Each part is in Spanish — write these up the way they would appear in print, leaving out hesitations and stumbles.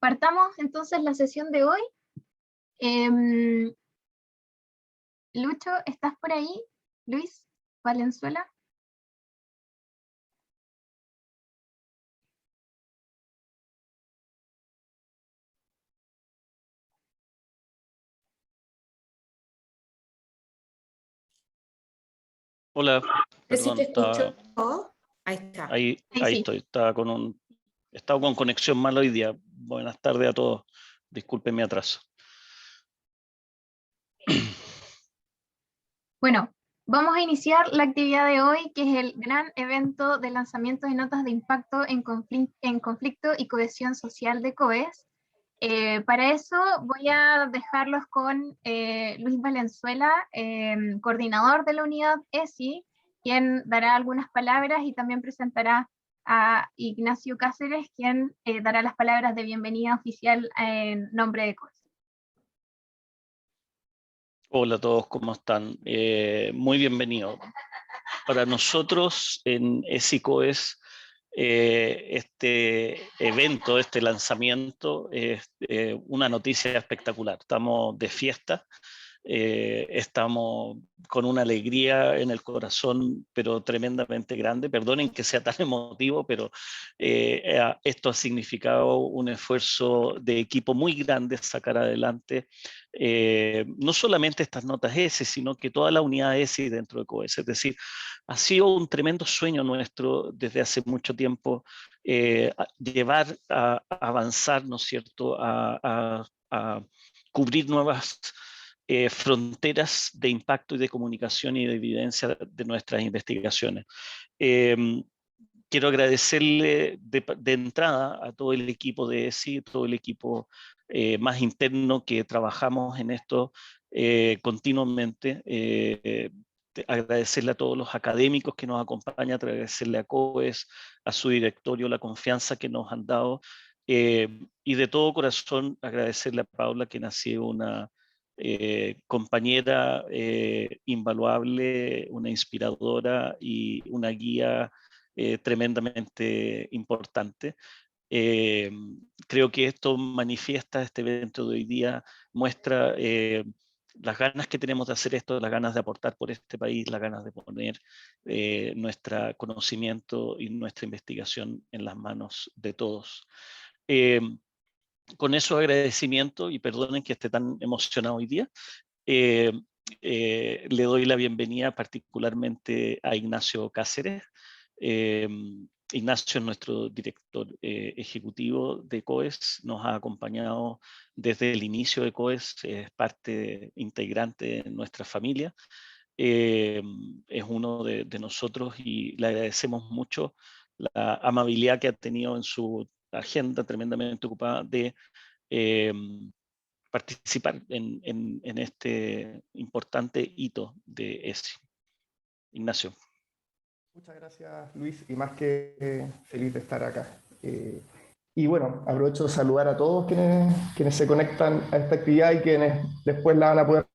Partamos entonces la sesión de hoy. Em, Lucho, ¿estás por ahí? Luis Valenzuela. Hola, Sí perdón, te escucho. Ahí está. ahí Sí. estoy, estaba con conexión mala hoy día. Buenas tardes a todos, disculpen mi atraso. Bueno, vamos a iniciar la actividad de hoy, que es el gran evento de lanzamiento de notas de impacto en conflicto y cohesión social de COES. Para eso voy a dejarlos con Luis Valenzuela, coordinador de la unidad ESI, quien dará algunas palabras y también presentará a Ignacio Cáceres, quien dará las palabras de bienvenida oficial en nombre de COES. Hola a todos, ¿cómo están? Muy bienvenidos. Para nosotros en ESICOES, este evento, este lanzamiento es una noticia espectacular. Estamos de fiesta. Estamos con una alegría en el corazón, pero tremendamente grande. Perdonen que sea tan emotivo, pero esto ha significado un esfuerzo de equipo muy grande sacar adelante no solamente estas notas S, sino que toda la unidad S dentro de COES. Es decir, ha sido un tremendo sueño nuestro desde hace mucho tiempo llevar a avanzar, ¿no es cierto?, a cubrir nuevas fronteras de impacto y de comunicación y de evidencia de nuestras investigaciones. Quiero agradecerle de entrada a todo el equipo de ESI, todo el equipo más interno que trabajamos en esto continuamente. Agradecerle a todos los académicos que nos acompañan, agradecerle a COES, a su directorio, la confianza que nos han dado. Y de todo corazón agradecerle a Paula, que ha sido una compañera invaluable, una inspiradora y una guía tremendamente importante. Creo que esto manifiesta, este evento de hoy día, muestra las ganas que tenemos de hacer esto, las ganas de aportar por este país, las ganas de poner nuestro conocimiento y nuestra investigación en las manos de todos. Con esos agradecimientos, y perdonen que esté tan emocionado hoy día, le doy la bienvenida particularmente a Ignacio Cáceres. Ignacio es nuestro director ejecutivo de COES, nos ha acompañado desde el inicio de COES, es parte integrante de nuestra familia, es uno de nosotros y le agradecemos mucho la amabilidad que ha tenido en su agenda tremendamente ocupada de participar en este importante hito de ESI. Ignacio. Muchas gracias, Luis, y más que feliz de estar acá. Y bueno, aprovecho de saludar a todos quienes se conectan a esta actividad y quienes después la van a poder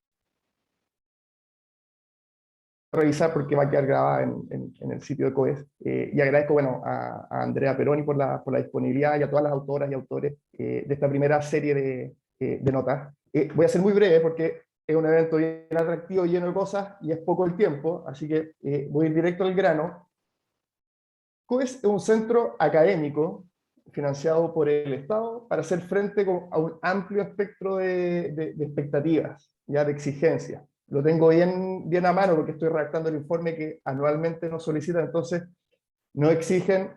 revisar porque va a quedar grabada en el sitio de COES. Y agradezco bueno, a Andrea Peroni por la disponibilidad y a todas las autoras y autores de esta primera serie de notas. Voy a ser muy breve porque es un evento bien atractivo, lleno de cosas y es poco el tiempo, así que voy a ir directo al grano. COES es un centro académico financiado por el Estado para hacer frente a un amplio espectro de expectativas, ya de exigencias. Lo tengo bien a mano porque estoy redactando el informe que anualmente nos solicitan, entonces nos exigen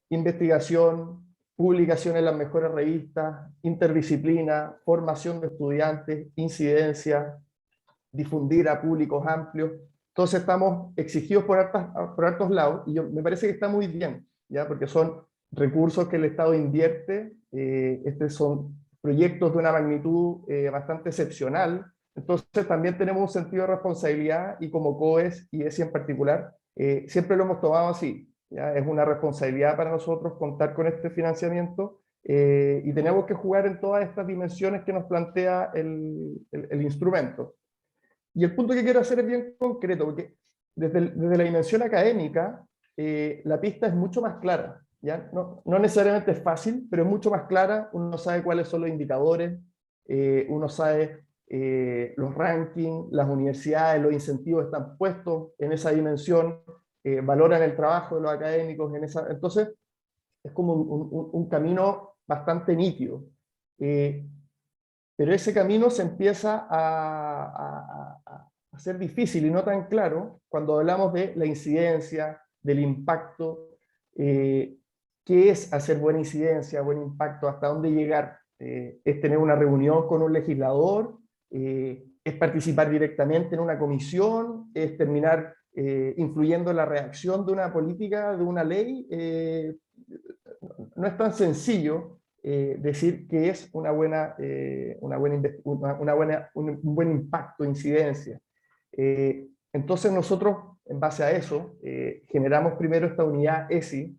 investigación, publicación en las mejores revistas, interdisciplina, formación de estudiantes, incidencia, difundir a públicos amplios. Entonces estamos exigidos por hartos lados y me parece que está muy bien, ¿ya? Porque son recursos que el Estado invierte, estos son proyectos de una magnitud bastante excepcional, entonces también tenemos un sentido de responsabilidad y como COES y ESI en particular, siempre lo hemos tomado así, ¿ya? Es una responsabilidad para nosotros contar con este financiamiento y tenemos que jugar en todas estas dimensiones que nos plantea el instrumento. Y el punto que quiero hacer es bien concreto, porque desde la dimensión académica, la pista es mucho más clara. ¿ya? No necesariamente es fácil, pero es mucho más clara, uno sabe cuáles son los indicadores, uno sabe los rankings, las universidades, los incentivos están puestos en esa dimensión, valoran el trabajo de los académicos en esa... Entonces, es como un camino bastante nítido. Pero ese camino se empieza a ser difícil y no tan claro cuando hablamos de la incidencia, del impacto, qué es hacer buena incidencia, buen impacto, hasta dónde llegar. Es tener una reunión con un legislador, es participar directamente en una comisión, es terminar influyendo en la redacción de una política, de una ley. No es tan sencillo decir que es un buen impacto, incidencia. Entonces nosotros, en base a eso, generamos primero esta unidad ESI,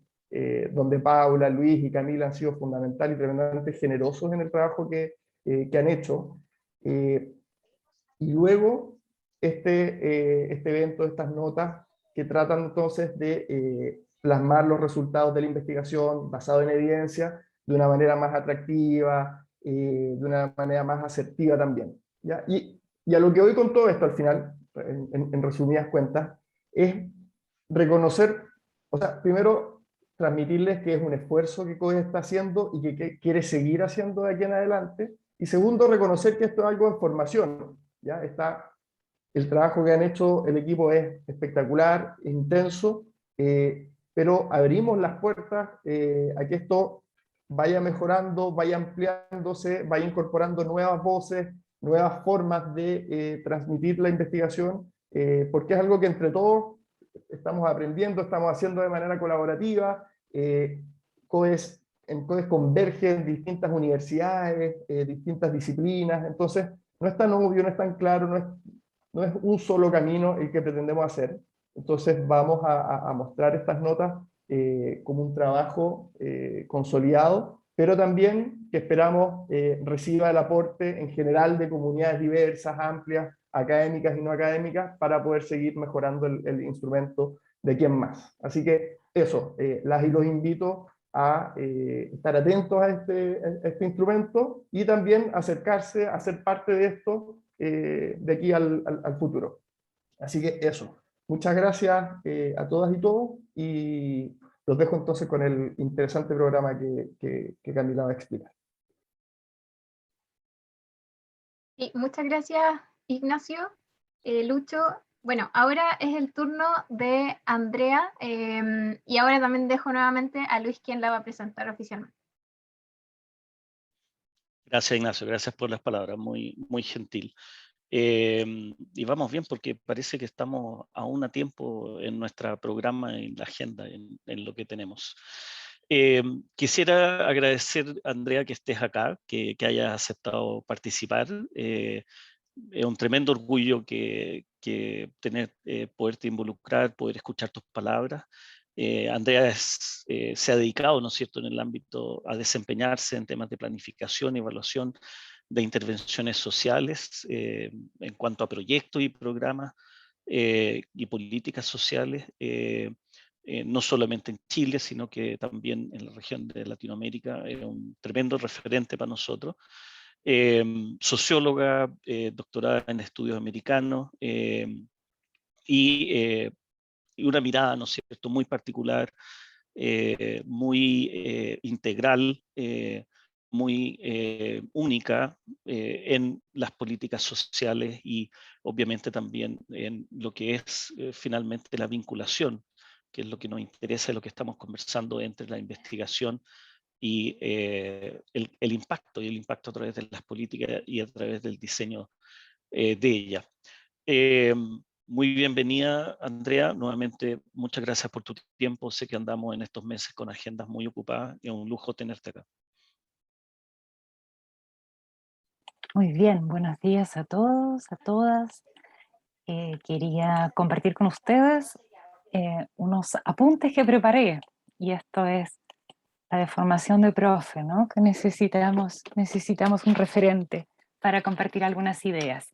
donde Paula, Luis y Camila han sido fundamentales y tremendamente generosos en el trabajo que han hecho. Y luego este evento, estas notas que tratan entonces de plasmar los resultados de la investigación basado en evidencia de una manera más atractiva, de una manera más asertiva también. ¿Ya? Y a lo que voy con todo esto al final, en resumidas cuentas, es reconocer, o sea, primero transmitirles que es un esfuerzo que CODES está haciendo y que quiere seguir haciendo de aquí en adelante, y segundo, reconocer que esto es algo de formación. ¿Ya? El trabajo que han hecho el equipo es espectacular, intenso, pero abrimos las puertas a que esto vaya mejorando, vaya ampliándose, vaya incorporando nuevas voces, nuevas formas de transmitir la investigación, porque es algo que entre todos estamos aprendiendo, estamos haciendo de manera colaborativa. En CODES convergen distintas universidades, distintas disciplinas, entonces no es tan obvio, no es tan claro, no es un solo camino el que pretendemos hacer. Entonces vamos a mostrar estas notas como un trabajo consolidado, pero también que esperamos reciba el aporte en general de comunidades diversas, amplias, académicas y no académicas, para poder seguir mejorando el instrumento de quién más. Así que eso, las y los invito a estar atentos a este instrumento y también acercarse a ser parte de esto de aquí al futuro. Así que eso. Muchas gracias a todas y todos y los dejo entonces con el interesante programa que Camila va a explicar. Sí, muchas gracias, Ignacio. Lucho, bueno, ahora es el turno de Andrea y ahora también dejo nuevamente a Luis quien la va a presentar oficialmente. Gracias, Ignacio, gracias por las palabras, muy, muy gentil. Y vamos bien porque parece que estamos aún a tiempo en nuestro programa, en la agenda, en lo que tenemos. Quisiera agradecer, Andrea, que estés acá, que hayas aceptado participar. Es un tremendo orgullo que tener, poderte involucrar, poder escuchar tus palabras. Andrea se ha dedicado, ¿no es cierto?, en el ámbito a desempeñarse en temas de planificación y evaluación de intervenciones sociales en cuanto a proyectos y programas y políticas sociales, no solamente en Chile, sino que también en la región de Latinoamérica. Es un tremendo referente para nosotros. Socióloga, doctorada en estudios americanos y una mirada, ¿no es cierto?, muy particular, muy integral, muy única en las políticas sociales y obviamente también en lo que es finalmente la vinculación, que es lo que nos interesa, lo que estamos conversando entre la investigación y el impacto, y el impacto a través de las políticas y a través del diseño de ella. Muy bienvenida, Andrea. Nuevamente, muchas gracias por tu tiempo. Sé que andamos en estos meses con agendas muy ocupadas y es un lujo tenerte acá. Muy bien, buenos días a todos, a todas. Quería compartir con ustedes unos apuntes que preparé, y esto es la de formación de profe, ¿no? Que necesitamos un referente para compartir algunas ideas.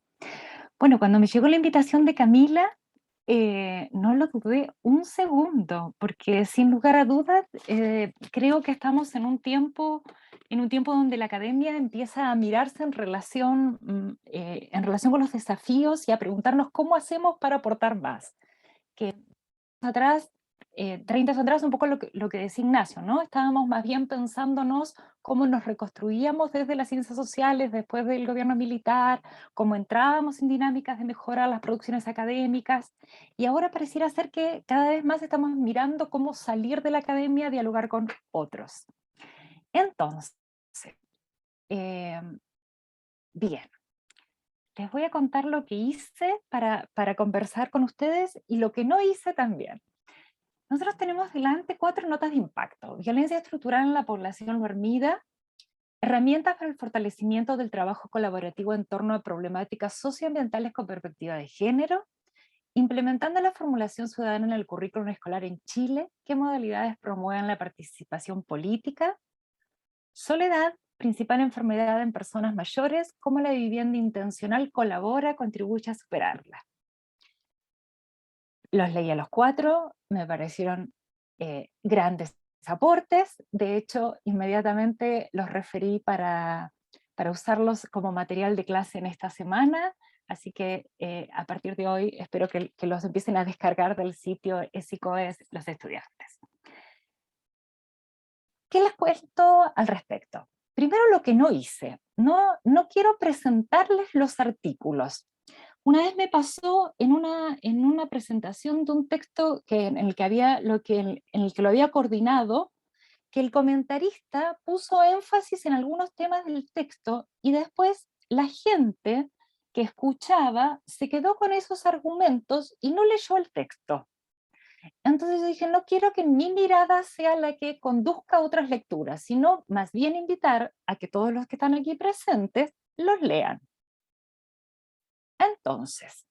Bueno, cuando me llegó la invitación de Camila, No lo dudé un segundo, porque sin lugar a dudas creo que estamos en un tiempo donde la academia empieza a mirarse en relación con los desafíos y a preguntarnos cómo hacemos para aportar más. Que atrás, 30 años atrás, un poco lo que decía Ignacio, ¿no? Estábamos más bien pensándonos cómo nos reconstruíamos desde las ciencias sociales después del gobierno militar, cómo entrábamos en dinámicas de mejorar las producciones académicas, y ahora pareciera ser que cada vez más estamos mirando cómo salir de la academia a dialogar con otros. Entonces, bien, les voy a contar lo que hice para conversar con ustedes y lo que no hice también. Nosotros tenemos delante 4 notas de impacto: violencia estructural en la población dormida, herramientas para el fortalecimiento del trabajo colaborativo en torno a problemáticas socioambientales con perspectiva de género, implementando la formulación ciudadana en el currículum escolar en Chile, qué modalidades promueven la participación política, soledad, principal enfermedad en personas mayores, cómo la vivienda intencional colabora, contribuye a superarla. Los leí a los 4, me parecieron grandes aportes. De hecho, inmediatamente los referí para usarlos como material de clase en esta semana, así que a partir de hoy espero que los empiecen a descargar del sitio ESICOES los estudiantes. ¿Qué les cuento al respecto? Primero, lo que no hice. No quiero presentarles los artículos. Una vez me pasó en una presentación de un texto en el que lo había coordinado, que el comentarista puso énfasis en algunos temas del texto y después la gente que escuchaba se quedó con esos argumentos y no leyó el texto. Entonces yo dije, no quiero que mi mirada sea la que conduzca a otras lecturas, sino más bien invitar a que todos los que están aquí presentes los lean. Entonces,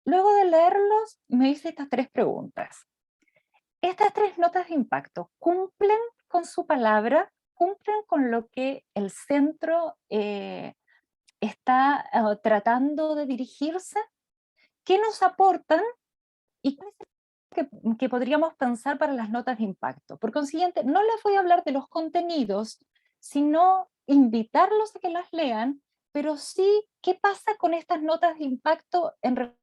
luego de leerlos, me hice estas 3 preguntas. Estas 3 notas de impacto cumplen con su palabra, cumplen con lo que el centro está tratando de dirigirse, qué nos aportan y qué es que podríamos pensar para las notas de impacto. Por consiguiente, no les voy a hablar de los contenidos, sino invitarlos a que las lean, pero sí qué pasa con estas notas de impacto en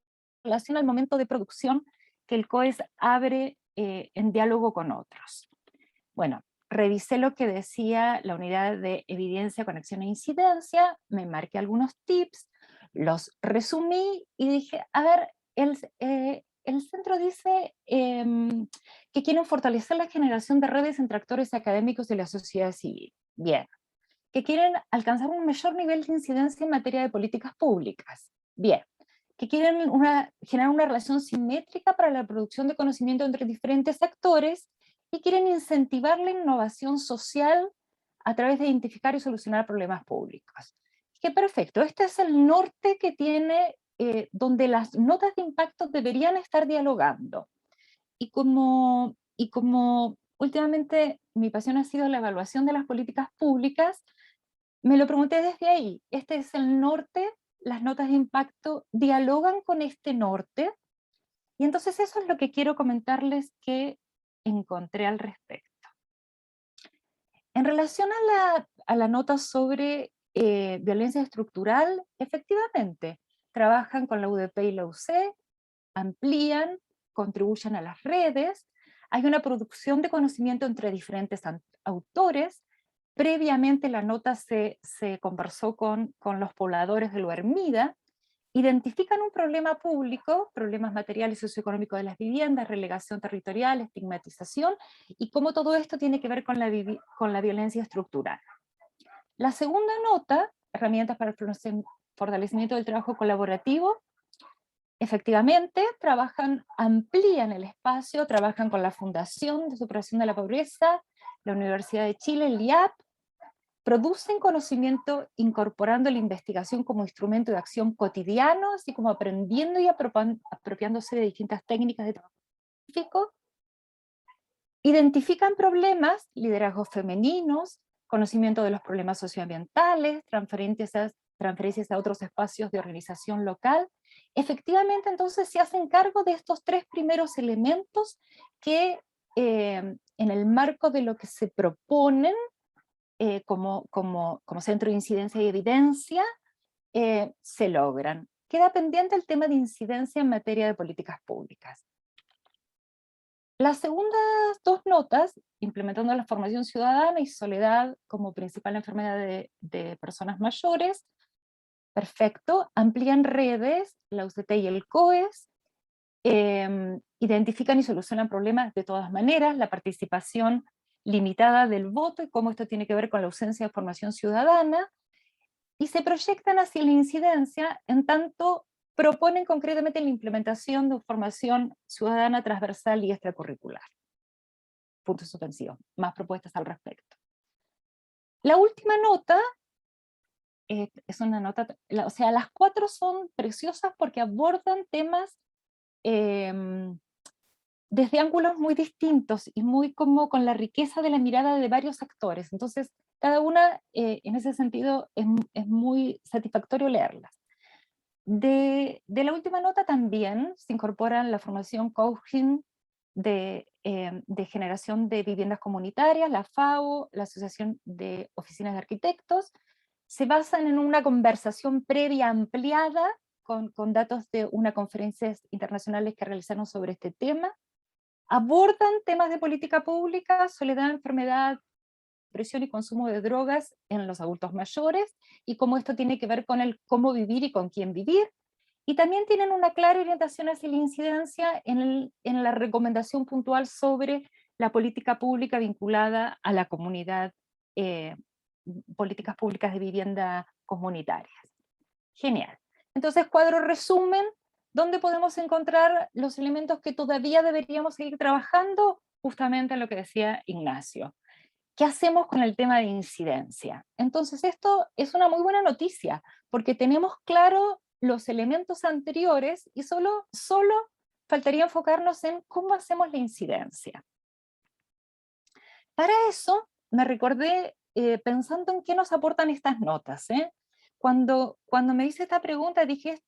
relación al momento de producción que el COES abre en diálogo con otros. Bueno, revisé lo que decía la unidad de evidencia, conexión e incidencia, me marqué algunos tips, los resumí y dije, a ver, el centro dice que quieren fortalecer la generación de redes entre actores académicos de la sociedad civil. Bien. Que quieren alcanzar un mayor nivel de incidencia en materia de políticas públicas. Bien. Que quieren generar una relación simétrica para la producción de conocimiento entre diferentes actores y quieren incentivar la innovación social a través de identificar y solucionar problemas públicos. ¡Qué perfecto! Este es el norte que tiene, donde las notas de impacto deberían estar dialogando. Y como últimamente mi pasión ha sido la evaluación de las políticas públicas, me lo pregunté desde ahí. Este es el norte, las notas de impacto dialogan con este norte, y entonces eso es lo que quiero comentarles que encontré al respecto. En relación a la nota sobre violencia estructural, efectivamente, trabajan con la UDP y la UC, amplían, contribuyen a las redes, hay una producción de conocimiento entre diferentes autores. Previamente la nota se conversó con los pobladores de Lo Hermida, identifican un problema público, problemas materiales y socioeconómicos de las viviendas, relegación territorial, estigmatización, y cómo todo esto tiene que ver con la violencia estructural. La segunda nota, herramientas para el fortalecimiento del trabajo colaborativo, efectivamente amplían el espacio, trabajan con la Fundación de Superación de la Pobreza, la Universidad de Chile, el IAP, producen conocimiento incorporando la investigación como instrumento de acción cotidiano, así como aprendiendo y apropiándose de distintas técnicas de trabajo científico, identifican problemas, liderazgos femeninos, conocimiento de los problemas socioambientales, transferencias a otros espacios de organización local, efectivamente entonces se hacen cargo de estos tres primeros elementos que en el marco de lo que se proponen como centro de incidencia y evidencia, se logran. Queda pendiente el tema de incidencia en materia de políticas públicas. Las segundas dos notas, implementando la formación ciudadana y soledad como principal enfermedad de personas mayores, perfecto, amplían redes, la UCT y el COES, identifican y solucionan problemas de todas maneras, la participación limitada del voto y cómo esto tiene que ver con la ausencia de formación ciudadana, y se proyectan hacia la incidencia en tanto proponen concretamente la implementación de formación ciudadana transversal y extracurricular. Punto suspensivo, más propuestas al respecto. La última nota, es una nota, o sea, las cuatro son preciosas porque abordan temas desde ángulos muy distintos y muy como con la riqueza de la mirada de varios actores. Entonces, cada una, en ese sentido, es muy satisfactorio leerlas. De la última nota también se incorporan la formación coaching de generación de viviendas comunitarias, la FAO, la Asociación de Oficinas de Arquitectos. Se basan en una conversación previa ampliada con datos de unas conferencias internacionales que realizaron sobre este tema. Abordan temas de política pública, soledad, enfermedad, presión y consumo de drogas en los adultos mayores, y cómo esto tiene que ver con el cómo vivir y con quién vivir. Y también tienen una clara orientación hacia la incidencia en la recomendación puntual sobre la política pública vinculada a la comunidad, políticas públicas de vivienda comunitarias. Genial. Entonces, cuadro resumen, ¿dónde podemos encontrar los elementos que todavía deberíamos seguir trabajando? Justamente en lo que decía Ignacio. ¿Qué hacemos con el tema de incidencia? Entonces esto es una muy buena noticia, porque tenemos claro los elementos anteriores y solo faltaría enfocarnos en cómo hacemos la incidencia. Para eso me recordé pensando en qué nos aportan estas notas. Cuando me hice esta pregunta dije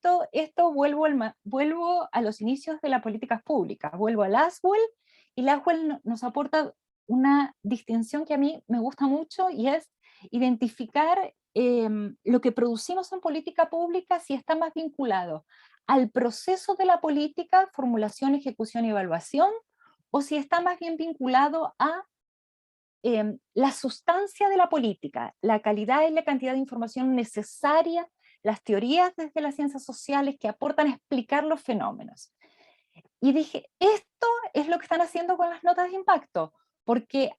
vuelvo a los inicios de las políticas públicas, vuelvo a Laswell, y Laswell nos aporta una distinción que a mí me gusta mucho, y es identificar lo que producimos en política pública si está más vinculado al proceso de la política, formulación, ejecución y evaluación, o si está más bien vinculado a la sustancia de la política, la calidad y la cantidad de información necesaria, las teorías desde las ciencias sociales que aportan a explicar los fenómenos. Y dije, esto es lo que están haciendo con las notas de impacto, porque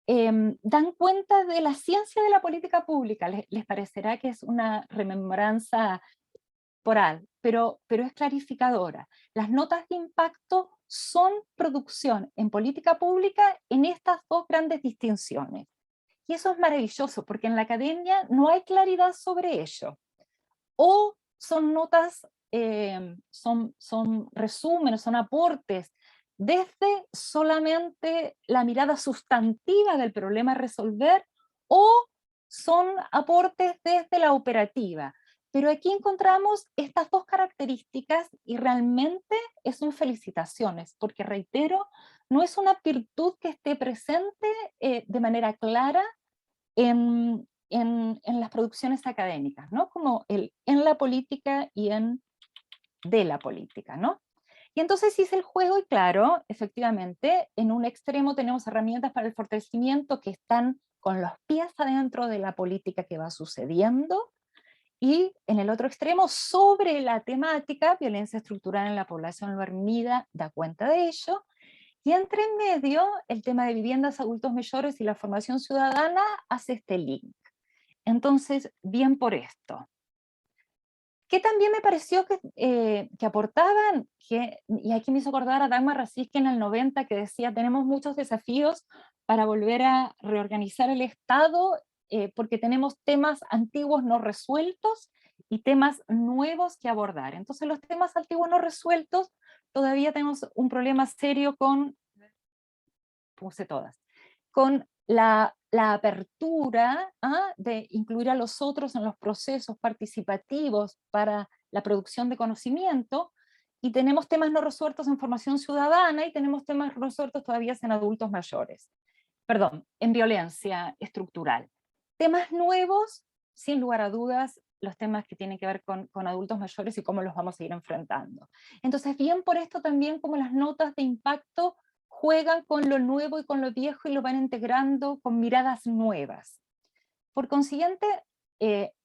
dan cuenta de la ciencia de la política pública. Les parecerá que es una rememoranza oral, pero es clarificadora. Las notas de impacto son producción en política pública en estas dos grandes distinciones. Y eso es maravilloso, porque en la academia no hay claridad sobre ello. O son notas, son resúmenes, son aportes, desde solamente la mirada sustantiva del problema a resolver, o son aportes desde la operativa. Pero aquí encontramos estas dos características y realmente es un felicitaciones, porque reitero, no es una virtud que esté presente de manera clara en las producciones académicas, ¿no? Como en la política y de la política, ¿no? Y entonces hice el juego y claro, efectivamente, en un extremo tenemos herramientas para el fortalecimiento que están con los pies adentro de la política que va sucediendo, y en el otro extremo, sobre la temática, violencia estructural en la población dormida, da cuenta de ello, y entre medio, el tema de viviendas, adultos mayores y la formación ciudadana hace este link. Entonces, bien por esto. ¿Qué también me pareció que aportaban? Y aquí me hizo acordar a Dagmar Raciski en el 90, que decía, tenemos muchos desafíos para volver a reorganizar el Estado, porque tenemos temas antiguos no resueltos y temas nuevos que abordar. Entonces los temas antiguos no resueltos, todavía tenemos un problema serio con, puse todas, con la apertura de incluir a los otros en los procesos participativos para la producción de conocimiento, y tenemos temas no resueltos en formación ciudadana, y tenemos temas resueltos todavía en adultos mayores. Perdón, en violencia estructural. Temas nuevos, sin lugar a dudas, los temas que tienen que ver con adultos mayores y cómo los vamos a ir enfrentando. Entonces, bien por esto también como las notas de impacto juegan con lo nuevo y con lo viejo y lo van integrando con miradas nuevas. Por consiguiente,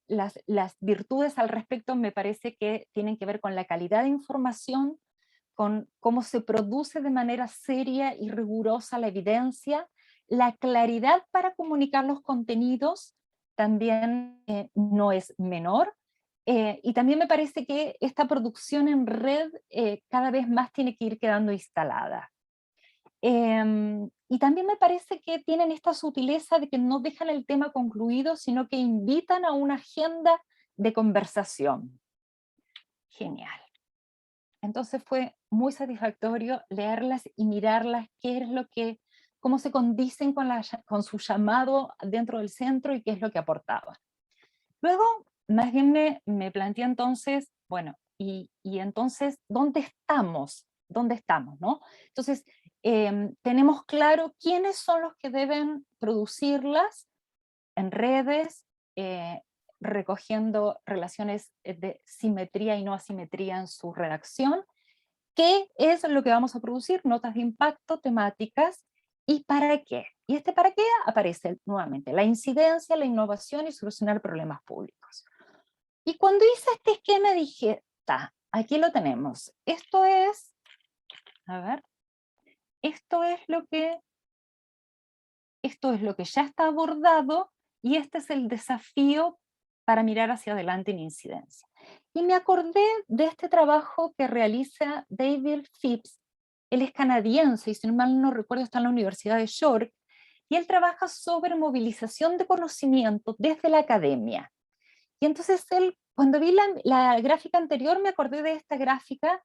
las virtudes al respecto me parece que tienen que ver con la calidad de información, con cómo se produce de manera seria y rigurosa la evidencia, la claridad para comunicar los contenidos también no es menor, y también me parece que esta producción en red cada vez más tiene que ir quedando instalada. Y también me parece que tienen esta sutileza de que no dejan el tema concluido, sino que invitan a una agenda de conversación. Genial. Entonces fue muy satisfactorio leerlas y mirarlas, qué es lo que, cómo se condicen con su llamado dentro del centro y qué es lo que aportaban. Luego, más bien me planteé entonces, bueno, y entonces, ¿dónde estamos? ¿Dónde estamos, no? Entonces, tenemos claro quiénes son los que deben producirlas en redes, recogiendo relaciones de simetría y no asimetría en su redacción. ¿Qué es lo que vamos a producir? Notas de impacto, temáticas, ¿y para qué? Y este para qué aparece nuevamente, la incidencia, la innovación y solucionar problemas públicos. Y cuando hice este esquema dije, aquí lo tenemos. Esto es, a ver, esto es lo que ya está abordado y este es el desafío para mirar hacia adelante en incidencia. Y me acordé de este trabajo que realiza David Phipps. Él es canadiense y si no mal no recuerdo está en la Universidad de York, y él trabaja sobre movilización de conocimiento desde la academia. Y entonces él, cuando vi la gráfica anterior, me acordé de esta gráfica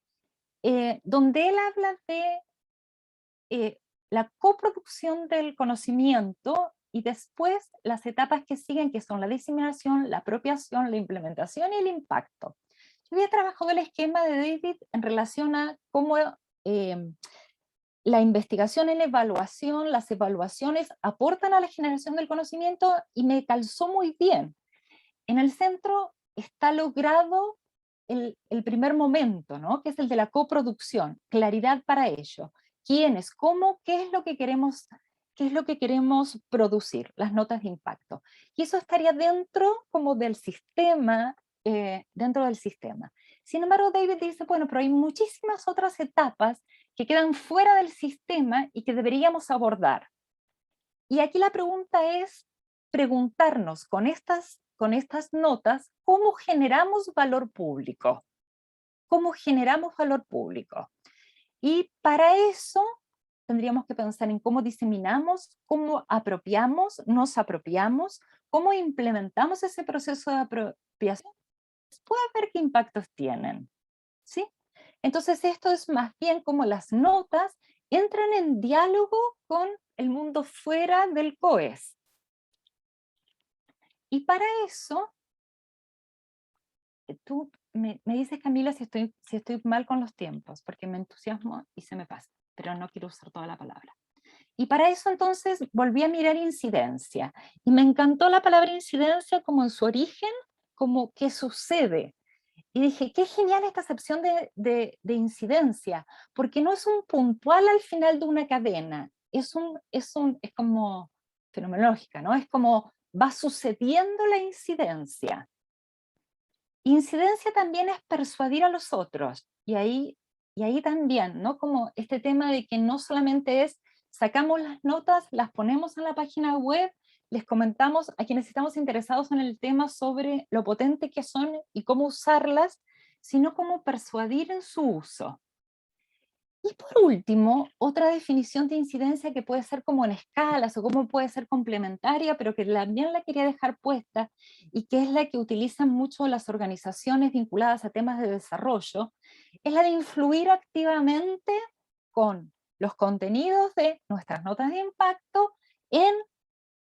donde él habla de la coproducción del conocimiento y después las etapas que siguen, que son la diseminación, la apropiación, la implementación y el impacto. Yo había trabajado el esquema de David en relación a cómo la investigación y la evaluación, las evaluaciones aportan a la generación del conocimiento y me calzó muy bien. En el centro está logrado el primer momento, ¿no? Que es el de la coproducción, claridad para ello. ¿Quiénes? ¿Cómo? ¿Qué es lo que queremos producir? Las notas de impacto. Y eso estaría dentro como del sistema, dentro del sistema. Sin embargo, David dice, bueno, pero hay muchísimas otras etapas que quedan fuera del sistema y que deberíamos abordar. Y aquí la pregunta es preguntarnos con estas notas, ¿cómo generamos valor público? ¿Cómo generamos valor público? Y para eso tendríamos que pensar en cómo diseminamos, cómo nos apropiamos, cómo implementamos ese proceso de apropiación, después ver qué impactos tienen, ¿sí? Entonces esto es más bien como las notas entran en diálogo con el mundo fuera del COES. Y para eso, tú me dices, Camila, si estoy mal con los tiempos, porque me entusiasmo y se me pasa, pero no quiero usar toda la palabra. Y para eso entonces volví a mirar incidencia, y me encantó la palabra incidencia como en su origen, como qué sucede. Y dije, qué genial esta acepción de incidencia, porque no es un puntual al final de una cadena, es como fenomenológica, ¿no? Es como va sucediendo la incidencia. Incidencia también es persuadir a los otros, y ahí también, ¿no? Como este tema de que no solamente es sacamos las notas, las ponemos en la página web, les comentamos a quienes estamos interesados en el tema sobre lo potente que son y cómo usarlas, sino cómo persuadir en su uso. Y por último, otra definición de incidencia que puede ser como en escalas o como puede ser complementaria, pero que también la quería dejar puesta y que es la que utilizan mucho las organizaciones vinculadas a temas de desarrollo, es la de influir activamente con los contenidos de nuestras notas de impacto en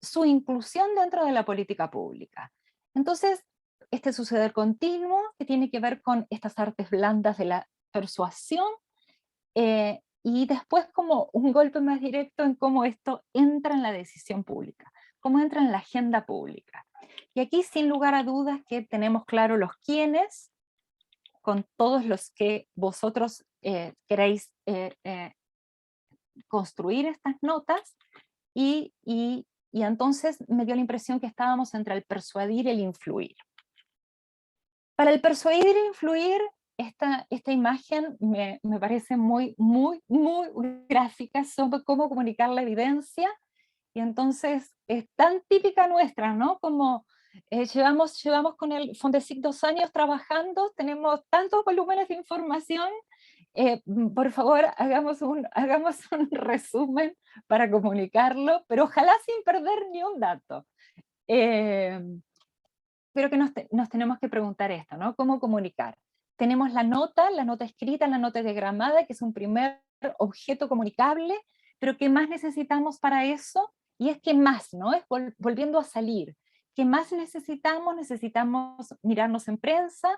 su inclusión dentro de la política pública. Entonces, este suceder continuo que tiene que ver con estas artes blandas de la persuasión, y después como un golpe más directo en cómo esto entra en la decisión pública, cómo entra en la agenda pública. Y aquí sin lugar a dudas que tenemos claro los quiénes, con todos los que vosotros queréis construir estas notas, y entonces me dio la impresión que estábamos entre el persuadir y el influir. Para el persuadir e influir, esta imagen me parece muy gráfica sobre cómo comunicar la evidencia, y entonces es tan típica nuestra, ¿no? Como llevamos con el Fondesit 2 años trabajando, tenemos tantos volúmenes de información, por favor hagamos un resumen para comunicarlo, pero ojalá sin perder ni un dato. Pero que nos tenemos que preguntar esto, ¿no? ¿Cómo comunicar? Tenemos la nota escrita, la nota diagramada, que es un primer objeto comunicable, pero ¿qué más necesitamos para eso? Y es que más, ¿no? Es volviendo a salir. ¿Qué más necesitamos? Necesitamos mirarnos en prensa,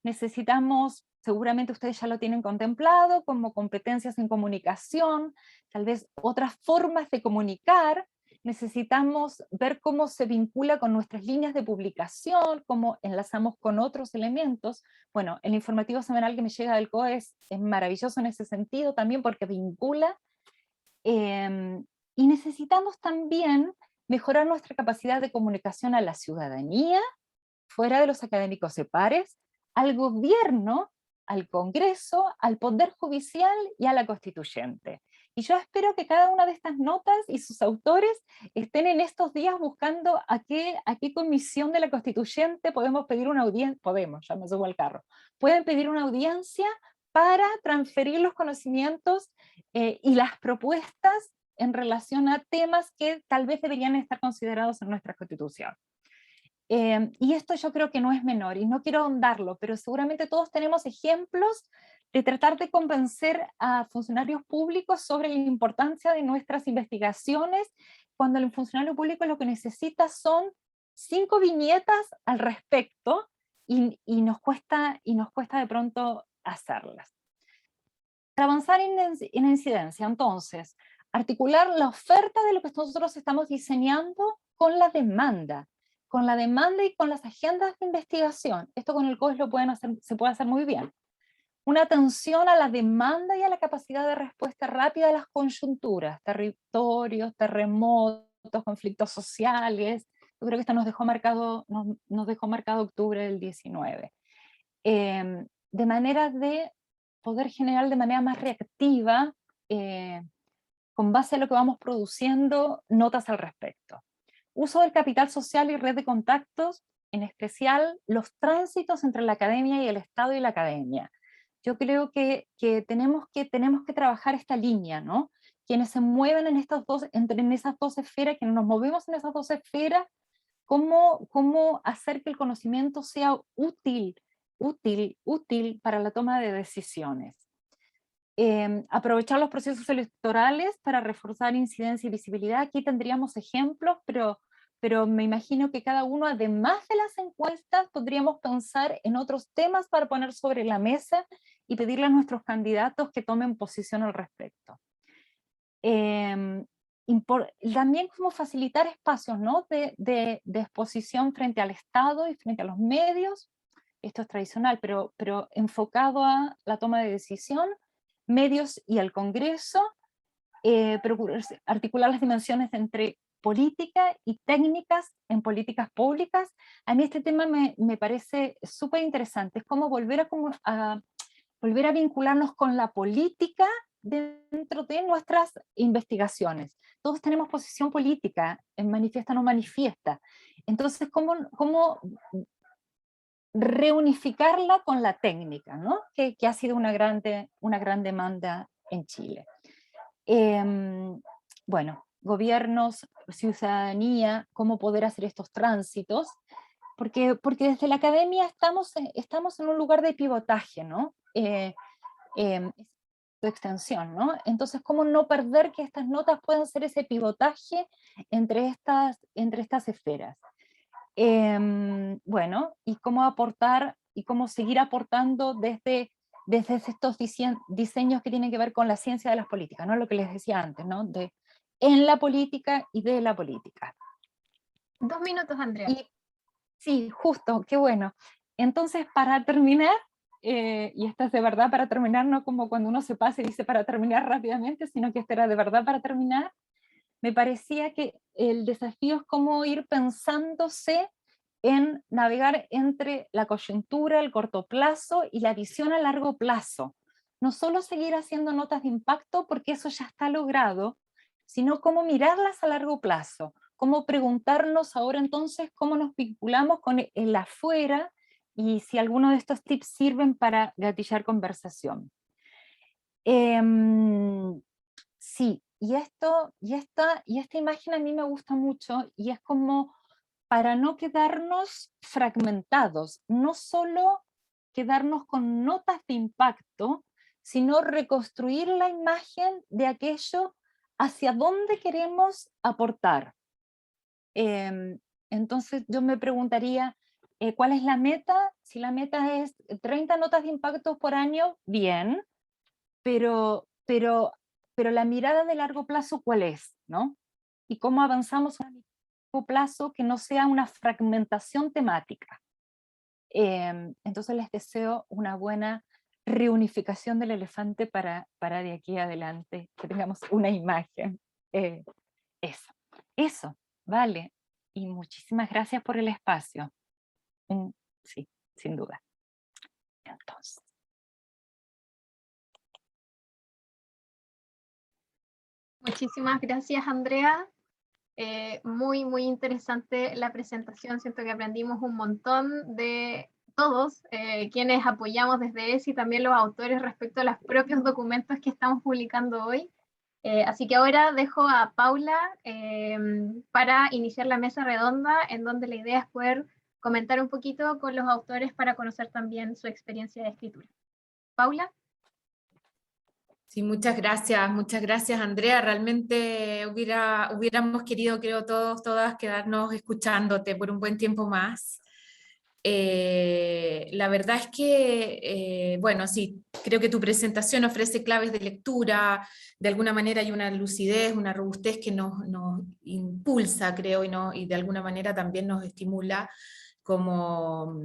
necesitamos, seguramente ustedes ya lo tienen contemplado, como competencias en comunicación, tal vez otras formas de comunicar. Necesitamos ver cómo se vincula con nuestras líneas de publicación, cómo enlazamos con otros elementos. Bueno, el informativo semanal que me llega del COE es maravilloso en ese sentido también porque vincula. Y necesitamos también mejorar nuestra capacidad de comunicación a la ciudadanía, fuera de los académicos de pares, al gobierno, al Congreso, al Poder Judicial y a la Constituyente. Y yo espero que cada una de estas notas y sus autores estén en estos días buscando a qué comisión de la Constituyente podemos pedir una audiencia, ya me subo al carro, pueden pedir una audiencia para transferir los conocimientos y las propuestas en relación a temas que tal vez deberían estar considerados en nuestra Constitución. Y esto yo creo que no es menor, y no quiero ahondarlo, pero seguramente todos tenemos ejemplos de tratar de convencer a funcionarios públicos sobre la importancia de nuestras investigaciones, cuando el funcionario público lo que necesita son 5 viñetas al respecto, y nos cuesta de pronto hacerlas. Para avanzar en incidencia, entonces, articular la oferta de lo que nosotros estamos diseñando con la demanda y con las agendas de investigación. Esto con el COES se puede hacer muy bien. Una atención a la demanda y a la capacidad de respuesta rápida a las coyunturas, territorios, terremotos, conflictos sociales. Yo creo que esto nos dejó marcado octubre del 19. De manera de poder generar de manera más reactiva, con base a lo que vamos produciendo, notas al respecto. Uso del capital social y red de contactos, en especial los tránsitos entre la academia y el Estado y la academia. Yo creo que tenemos que trabajar esta línea, ¿no? Quienes se mueven en esas dos esferas, quienes nos movemos en esas dos esferas, cómo hacer que el conocimiento sea útil para la toma de decisiones. Aprovechar los procesos electorales para reforzar incidencia y visibilidad. Aquí tendríamos ejemplos, pero me imagino que cada uno, además de las encuestas, podríamos pensar en otros temas para poner sobre la mesa y pedirle a nuestros candidatos que tomen posición al respecto. También como facilitar espacios, ¿no? de exposición frente al Estado y frente a los medios. Esto es tradicional, pero enfocado a la toma de decisión, medios y al Congreso, articular las dimensiones entre política y técnicas en políticas públicas. A mí este tema me parece súper interesante, es como volver a vincularnos con la política dentro de nuestras investigaciones. Todos tenemos posición política, en manifiesta o no manifiesta. Entonces, ¿cómo reunificarla con la técnica, ¿no? que ha sido una gran demanda en Chile? Bueno, gobiernos, ciudadanía, cómo poder hacer estos tránsitos, porque desde la academia estamos en un lugar de pivotaje, ¿no? De extensión, ¿no? Entonces, ¿cómo no perder que estas notas puedan ser ese pivotaje entre estas esferas? Bueno, y cómo aportar y cómo seguir aportando desde estos diseños que tienen que ver con la ciencia de las políticas, ¿no? Lo que les decía antes, ¿no? En la política y de la política. 2 minutos, Andrea. Y sí, justo, qué bueno. Entonces, para terminar, y esta es de verdad para terminar, no como cuando uno se pasa y dice para terminar rápidamente, sino que esta era de verdad para terminar, me parecía que el desafío es cómo ir pensándose en navegar entre la coyuntura, el corto plazo y la visión a largo plazo. No solo seguir haciendo notas de impacto porque eso ya está logrado, sino cómo mirarlas a largo plazo, cómo preguntarnos ahora entonces cómo nos vinculamos con el afuera y si alguno de estos tips sirven para gatillar conversación. Sí, y esta imagen a mí me gusta mucho y es como para no quedarnos fragmentados, no solo quedarnos con notas de impacto, sino reconstruir la imagen de aquello hacia dónde queremos aportar. Entonces yo me preguntaría, ¿cuál es la meta? Si la meta es 30 notas de impacto por año, bien, pero la mirada de largo plazo, ¿cuál es? ¿No? Y cómo avanzamos a largo plazo que no sea una fragmentación temática. Entonces les deseo una buena reunificación del elefante para de aquí adelante, que tengamos una imagen. Eso, vale. Y muchísimas gracias por el espacio. Sí, sin duda. Entonces. Muchísimas gracias, Andrea. Muy, muy interesante la presentación. Siento que aprendimos un montón de todos quienes apoyamos desde ESI y también los autores respecto a los propios documentos que estamos publicando hoy. Así que ahora dejo a Paula para iniciar la mesa redonda, en donde la idea es poder comentar un poquito con los autores para conocer también su experiencia de escritura. Paula. Sí, muchas gracias Andrea. Realmente hubiéramos querido, creo todos, todas, quedarnos escuchándote por un buen tiempo más. La verdad es que, bueno, sí, creo que tu presentación ofrece claves de lectura, de alguna manera hay una lucidez, una robustez que nos impulsa, creo, y de alguna manera también nos estimula como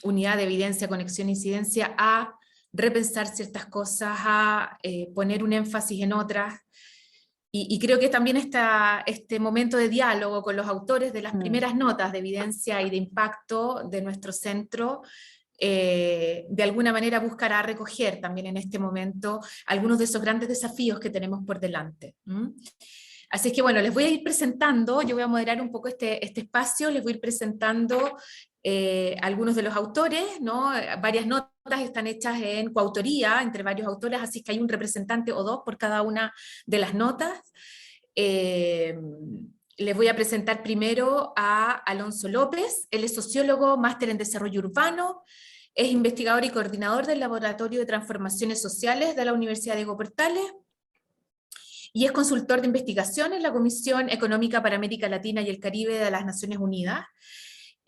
unidad de evidencia, conexión, incidencia a repensar ciertas cosas, a poner un énfasis en otras, y creo que también este momento de diálogo con los autores de las primeras notas de evidencia y de impacto de nuestro centro, de alguna manera buscará recoger también en este momento algunos de esos grandes desafíos que tenemos por delante. Así es que bueno, les voy a ir presentando, yo voy a moderar un poco este espacio, les voy a ir presentando algunos de los autores, ¿no? Varias notas están hechas en coautoría entre varios autores, así que hay un representante o dos por cada una de las notas. Les voy a presentar primero a Alonso López. Él es sociólogo, máster en desarrollo urbano, es investigador y coordinador del Laboratorio de Transformaciones Sociales de la Universidad de Diego Portales, y es consultor de investigación en la Comisión Económica para América Latina y el Caribe de las Naciones Unidas.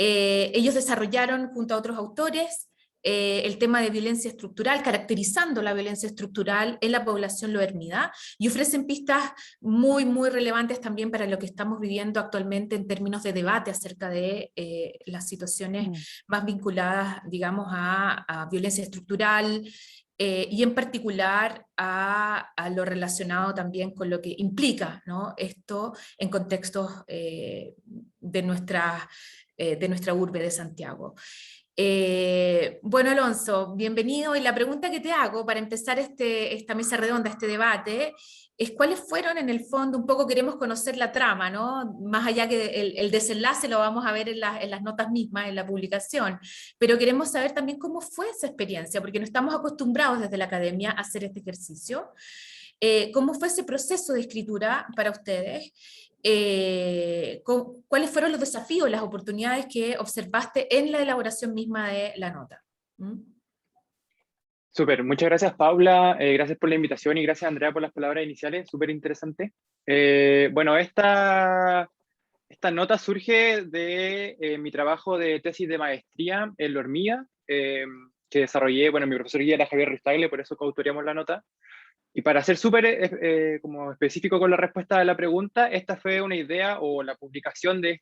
Ellos desarrollaron junto a otros autores el tema de violencia estructural, caracterizando la violencia estructural en la población loernida, y ofrecen pistas muy, muy relevantes también para lo que estamos viviendo actualmente en términos de debate acerca de las situaciones más vinculadas, digamos, a violencia estructural, y en particular a lo relacionado también con lo que implica, ¿no?, esto en contextos de nuestra urbe de Santiago. Bueno, Alonso, bienvenido, y la pregunta que te hago para empezar esta mesa redonda, este debate, es cuáles fueron en el fondo, un poco queremos conocer la trama, ¿no? Más allá que el desenlace lo vamos a ver en las notas mismas, en la publicación, pero queremos saber también cómo fue esa experiencia, porque no estamos acostumbrados desde la academia a hacer este ejercicio. ¿Cómo fue ese proceso de escritura para ustedes? ¿Cuáles fueron los desafíos, las oportunidades que observaste en la elaboración misma de la nota? Súper, muchas gracias Paula, gracias por la invitación y gracias Andrea por las palabras iniciales, súper interesante. Bueno, esta Esta nota surge de mi trabajo de tesis de maestría en la hormiga, que desarrollé, bueno, mi profesor guía era Javier Ristagle, por eso coautoríamos la nota. Y para ser súper como específico con la respuesta a la pregunta, esta fue una idea o la publicación de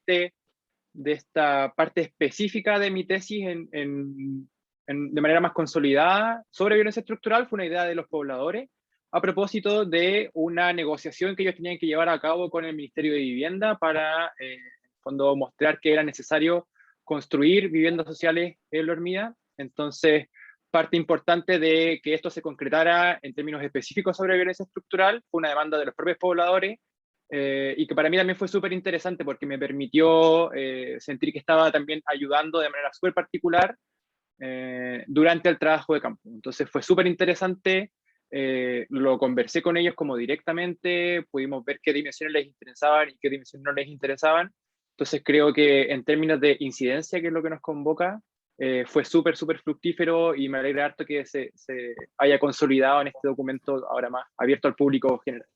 esta parte específica de mi tesis de manera más consolidada sobre violencia estructural, fue una idea de los pobladores, a propósito de una negociación que ellos tenían que llevar a cabo con el Ministerio de Vivienda para, cuando mostrar que era necesario construir viviendas sociales en la hormiga. Entonces, parte importante de que esto se concretara en términos específicos sobre violencia estructural fue una demanda de los propios pobladores, y que para mí también fue súper interesante porque me permitió sentir que estaba también ayudando de manera súper particular durante el trabajo de campo. Entonces fue súper interesante, lo conversé con ellos como directamente, pudimos ver qué dimensiones les interesaban y qué dimensiones no les interesaban. Entonces creo que en términos de incidencia, que es lo que nos convoca, fue súper fructífero, y me alegra harto que se haya consolidado en este documento ahora más abierto al público general.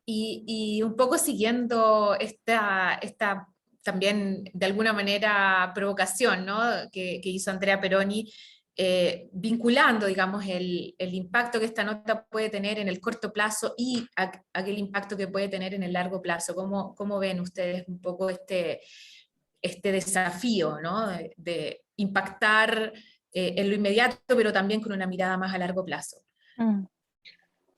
Y un poco siguiendo esta también de alguna manera provocación, ¿no?, que hizo Andrea Peroni, vinculando, digamos, el impacto que esta nota puede tener en el corto plazo y aquel impacto que puede tener en el largo plazo. ¿Cómo ven ustedes un poco este desafío, ¿no?, de impactar en lo inmediato, pero también con una mirada más a largo plazo?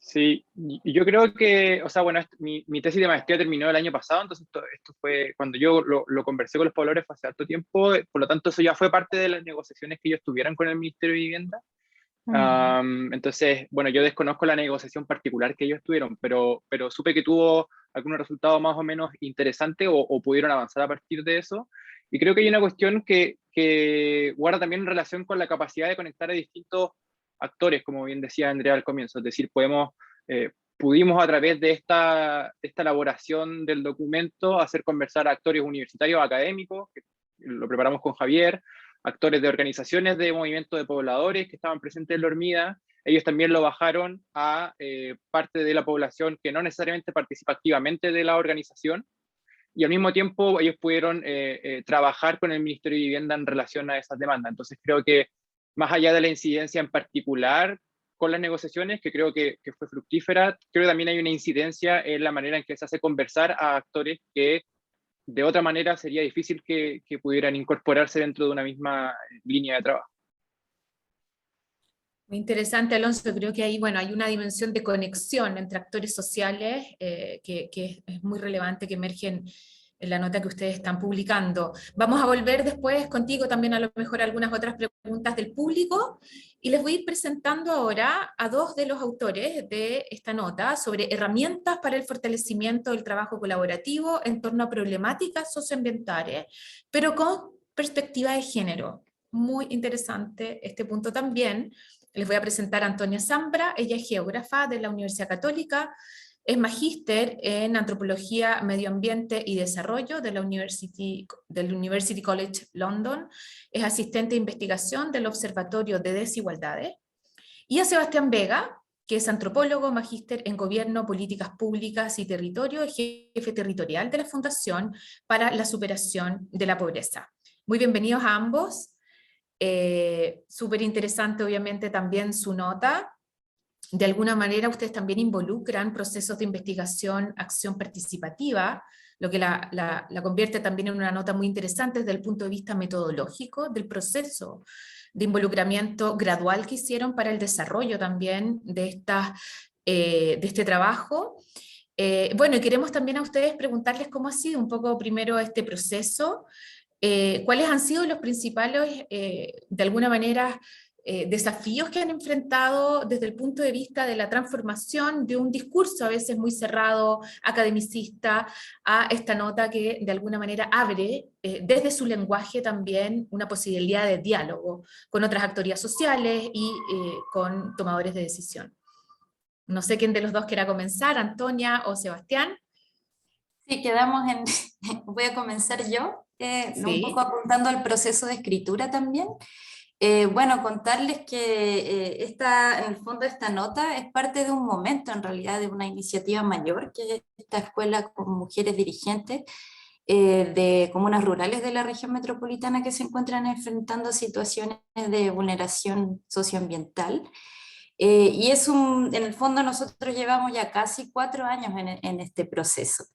Sí, y yo creo que, o sea, bueno, mi tesis de maestría terminó el año pasado, entonces esto fue, cuando yo lo conversé con los pobladores fue hace harto tiempo, por lo tanto eso ya fue parte de las negociaciones que ellos tuvieran con el Ministerio de Vivienda. Entonces, bueno, yo desconozco la negociación particular que ellos tuvieron, pero supe que tuvo algunos resultados más o menos interesantes, o pudieron avanzar a partir de eso. Y creo que hay una cuestión que guarda también en relación con la capacidad de conectar a distintos actores, como bien decía Andrea al comienzo. Es decir, pudimos a través de esta elaboración del documento hacer conversar a actores universitarios, académicos, que lo preparamos con Javier, actores de organizaciones de movimiento de pobladores que estaban presentes en la hormiga. Ellos también lo bajaron a parte de la población que no necesariamente participa activamente de la organización, y al mismo tiempo ellos pudieron trabajar con el Ministerio de Vivienda en relación a esas demandas. Entonces creo que más allá de la incidencia en particular con las negociaciones, que creo que fue fructífera, creo que también hay una incidencia en la manera en que se hace conversar a actores que de otra manera sería difícil que pudieran incorporarse dentro de una misma línea de trabajo. Muy interesante, Alonso. Creo que ahí, bueno, hay una dimensión de conexión entre actores sociales que es muy relevante, que emergen en la nota que ustedes están publicando. Vamos a volver después contigo también a lo mejor a algunas otras preguntas del público, y les voy a ir presentando ahora a dos de los autores de esta nota sobre herramientas para el fortalecimiento del trabajo colaborativo en torno a problemáticas socioambientales, pero con perspectiva de género. Muy interesante este punto también. Les voy a presentar a Antonia Zambra. Ella es geógrafa de la Universidad Católica, es magíster en Antropología, Medio Ambiente y Desarrollo del University College London, es asistente de investigación del Observatorio de Desigualdades, y a Sebastián Vega, que es antropólogo, magíster en Gobierno, Políticas Públicas y Territorio, jefe territorial de la Fundación para la Superación de la Pobreza. Muy bienvenidos a ambos. Súper interesante obviamente también su nota. De alguna manera ustedes también involucran procesos de investigación, acción participativa, lo que la convierte también en una nota muy interesante desde el punto de vista metodológico del proceso de involucramiento gradual que hicieron para el desarrollo también de este trabajo. Bueno, y queremos también a ustedes preguntarles cómo ha sido un poco primero este proceso, cuáles han sido los principales, de alguna manera, desafíos que han enfrentado desde el punto de vista de la transformación de un discurso a veces muy cerrado, academicista, a esta nota que de alguna manera abre desde su lenguaje también una posibilidad de diálogo con otras actorías sociales y con tomadores de decisión. No sé quién de los dos quiera comenzar, Antonia o Sebastián. Sí, quedamos en... Voy a comenzar yo, Sí. un poco apuntando al proceso de escritura también. Bueno, contarles que en el fondo esta nota es parte de un momento, en realidad, de una iniciativa mayor, que es esta escuela con mujeres dirigentes de comunas rurales de la región metropolitana que se encuentran enfrentando situaciones de vulneración socioambiental. Y en el fondo nosotros llevamos ya casi 4 años en este proceso.